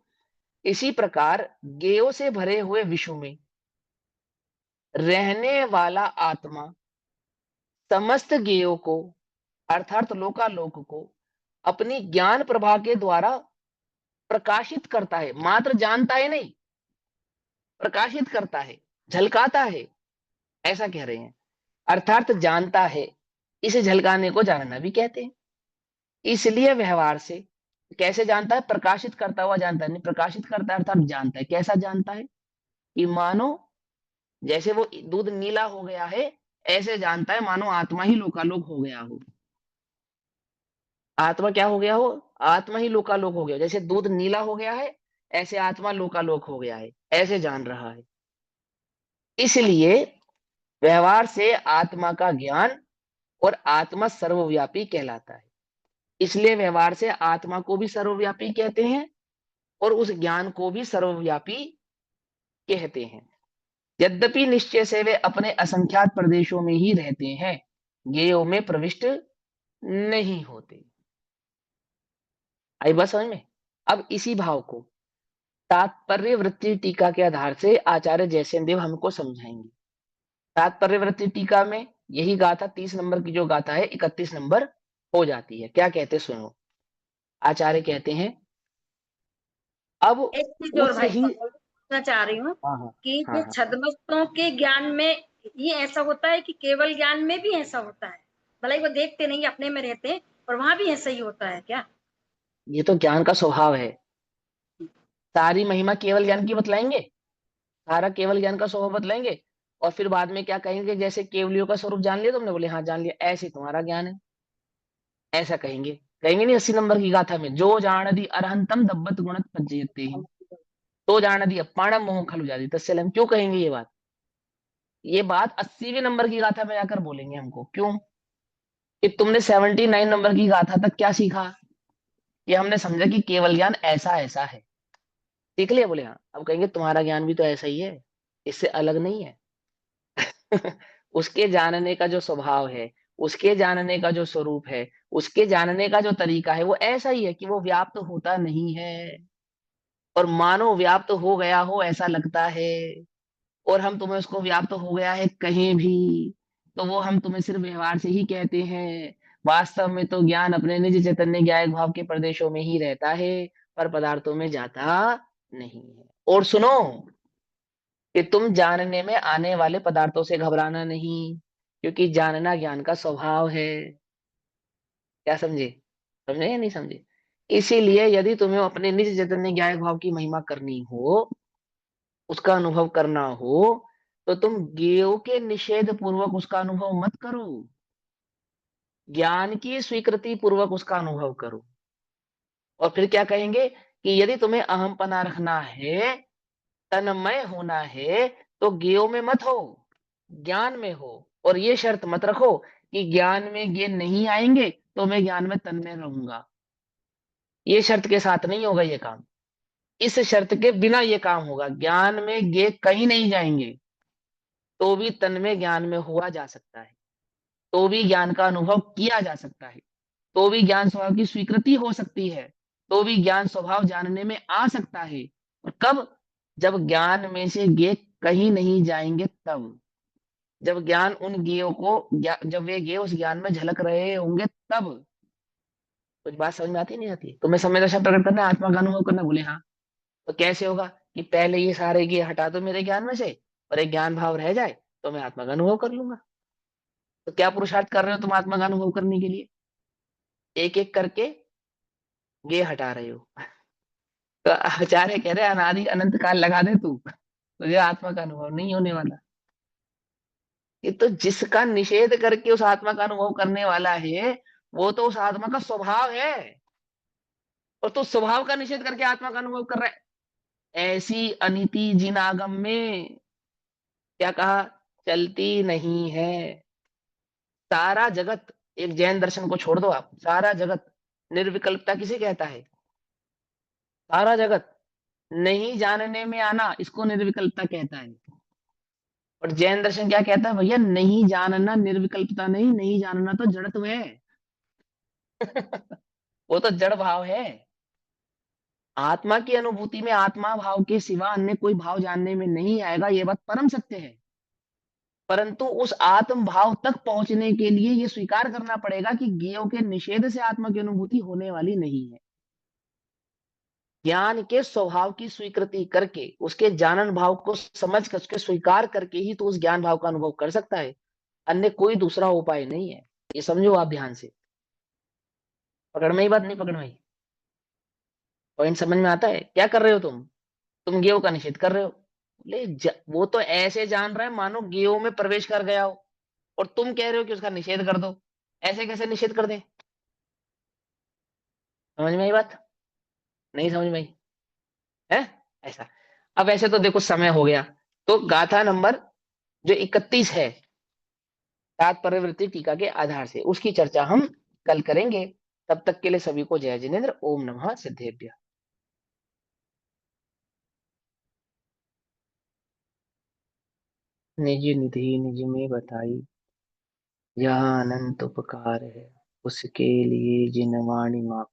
इसी प्रकार ज्ञेयों से भरे हुए विश्व में रहने वाला आत्मा समस्त ज्ञेयों को अर्थात लोकालोक को अपनी ज्ञान प्रभा के द्वारा प्रकाशित करता है, मात्र जानता है नहीं, प्रकाशित करता है, झलकाता है, ऐसा कह रहे हैं। अर्थात जानता है, इसे झलकाने को जानना भी कहते हैं। इसलिए व्यवहार से कैसे जानता है, प्रकाशित करता हुआ जानता है, नहीं प्रकाशित करता है अर्थात जानता है। कैसा जानता है कि मानो जैसे वो दूध नीला हो गया है, ऐसे जानता है मानो आत्मा ही लोकालोक हो गया हो। आत्मा क्या हो गया हो, आत्मा ही लोकालोक हो गया। जैसे दूध नीला हो गया है, ऐसे आत्मा लोकालोक हो गया है, ऐसे जान रहा है। इसलिए व्यवहार से आत्मा का ज्ञान और आत्मा सर्वव्यापी कहलाता है। इसलिए व्यवहार से आत्मा को भी सर्वव्यापी कहते हैं और उस ज्ञान को भी सर्वव्यापी कहते हैं। यद्यपि निश्चय से वे अपने असंख्यात प्रदेशों में ही रहते हैं, ज्ञेयों में प्रविष्ट नहीं होते। आई बात समझ में? अब इसी भाव को तात्पर्य वृत्ति टीका के आधार से आचार्य जयसेन देव हमको समझाएंगे। तात्पर्य वृत्ति टीका में यही गाथा 30 नंबर की जो गाथा है 31 नंबर हो जाती है। क्या कहते सुनो, आचार्य कहते हैं अब एक चीज और उस भाई ही पूछना चाह रही हूँ हाँ हाँ कि हाँ ये हाँ छद्मस्तों के ज्ञान में ये ऐसा होता है कि केवल ज्ञान में भी ऐसा होता है? भले वो देखते नहीं, अपने में रहते हैं, और वहां भी ऐसा ही होता है क्या? ये तो ज्ञान का स्वभाव है। सारी महिमा केवल ज्ञान की बतलाएंगे, सारा केवल ज्ञान का स्वभाव बतलाएंगे और फिर बाद में क्या कहेंगे, जैसे केवलियों का स्वरूप जान लिया तुमने, बोले हाँ जान लिया, ऐसे तुम्हारा ज्ञान है, ऐसा कहेंगे। कहेंगे नहीं 80 नंबर की गाथा में, जो जान दी अरहंतम दब्बत गुणत पज्जयते ही, तो जान दी अपाणम मोह खलु जाती तस्सलम। क्यों कहेंगे ये बात? ये बात 80वें नंबर की गाथा में जाकर बोलेंगे हमको। क्यों? कि तुमने 79 नंबर की गाथा तक क्या सीखा, कि हमने समझा कि केवल ज्ञान ऐसा ऐसा है, सीख लिया, बोले हाँ। अब कहेंगे तुम्हारा ज्ञान भी तो ऐसा ही है, इससे अलग नहीं है। उसके जानने का जो स्वभाव है, उसके जानने का जो स्वरूप है, उसके जानने का जो तरीका है, वो ऐसा ही है कि वो व्याप्त होता नहीं है और मानो व्याप्त हो गया हो ऐसा लगता है। और हम तुम्हें उसको व्याप्त हो गया है कहीं भी, तो वो हम तुम्हें सिर्फ व्यवहार से ही कहते हैं। वास्तव में तो ज्ञान अपने निज चैतन्य ज्ञायक भाव के प्रदेशों में ही रहता है, पर पदार्थों में जाता नहीं है। और सुनो कि तुम जानने में आने वाले पदार्थों से घबराना नहीं, क्योंकि जानना ज्ञान का स्वभाव है। क्या समझे? समझे या नहीं समझे? इसीलिए यदि तुम्हें अपने निज चैतन्य ज्ञायक भाव की महिमा करनी हो, उसका अनुभव करना हो, तो तुम ज्ञेय के निषेध पूर्वक उसका अनुभव मत करो, ज्ञान की स्वीकृति पूर्वक उसका अनुभव करो। और फिर क्या कहेंगे कि यदि तुम्हें अहमपना रखना है, तन्मय होना है, तो ज्ञेयों में मत हो, ज्ञान में हो। और ये शर्त मत रखो कि ज्ञान में ज्ञेय नहीं आएंगे तो मैं ज्ञान में तन्मय रहूंगा। ये शर्त के साथ नहीं होगा ये काम। इस शर्त के बिना ये काम होगा, ज्ञान में ज्ञेय कहीं नहीं जाएंगे तो भी तन्मय ज्ञान में हुआ जा सकता है, तो भी ज्ञान का अनुभव किया जा सकता है, तो भी ज्ञान स्वभाव की स्वीकृति हो सकती है, तो भी ज्ञान स्वभाव जानने में आ सकता है। और कब? जब ज्ञान में से ज्ञेय कहीं नहीं जाएंगे तब, जब ज्ञान उन ज्ञेयों को जब वे ज्ञेय उस ज्ञान में झलक रहे होंगे तब। कुछ बात समझ में आती नहीं आती? तो मैं समय दशा प्रकट करना, आत्मा का अनुभव करना, बोले हाँ। तो कैसे होगा कि पहले ये सारे ज्ञेय हटा दो मेरे ज्ञान में से और एक ज्ञान भाव रह जाए तो मैं आत्मा का अनुभव कर लूंगा। तो क्या पुरुषार्थ कर रहे हो तुम आत्मा का अनुभव करने के लिए? एक एक करके ज्ञेय हटा रहे हो। तो आचार्य कह रहे अनादि अनंत काल लगा दे तू, तुझे आत्मा का अनुभव नहीं होने वाला। ये तो जिसका निषेध करके उस आत्मा का अनुभव करने वाला है, वो तो उस आत्मा का स्वभाव है, और तू स्वभाव का निषेध करके आत्मा का अनुभव कर रहा है। ऐसी अनिति जिन आगम में क्या कहा, चलती नहीं है। सारा जगत, एक जैन दर्शन को छोड़ दो आप, सारा जगत निर्विकल्पता किसे कहता है? सारा जगत नहीं जानने में आना, इसको निर्विकल्पता कहता है। और जैन दर्शन क्या कहता है? भैया नहीं जानना निर्विकल्पता नहीं, नहीं जानना तो जड़त्व है। वो तो जड़ भाव है। आत्मा की अनुभूति में आत्मा भाव के सिवा अन्य कोई भाव जानने में नहीं आएगा, ये बात परम सत्य है। परंतु उस आत्म भाव तक पहुंचने के लिए ये स्वीकार करना पड़ेगा कि ज्ञेयों के निषेध से आत्मा की अनुभूति होने वाली नहीं है। ज्ञान के स्वभाव की स्वीकृति करके, उसके जानन भाव को समझ कर, उसके स्वीकार करके ही तो उस ज्ञान भाव का अनुभव कर सकता है। अन्य कोई दूसरा उपाय नहीं है। ये समझो आप ध्यान से। पकड़ में ही बात नहीं? पकड़ में ही पॉइंट समझ में आता है? क्या कर रहे हो तुम गेयो का निषेध कर रहे हो। वो तो ऐसे जान रहा है मानो गेयो में प्रवेश कर गया हो, और तुम कह रहे हो कि उसका निषेध कर दो। ऐसे कैसे निषेध कर दे? समझ में आई बात? नहीं समझ में आई है? ऐसा। अब ऐसे तो देखो समय हो गया, तो गाथा नंबर जो 31 है तात्पर्यवृत्ति टीका के आधार से, उसकी चर्चा हम कल करेंगे। तब तक के लिए सभी को जय जिनेन्द्र। ओम नमः सिद्धेभ्य। निज निधि निज में बताई, यह अनंत उपकार है, उसके लिए जिन वाणी माफ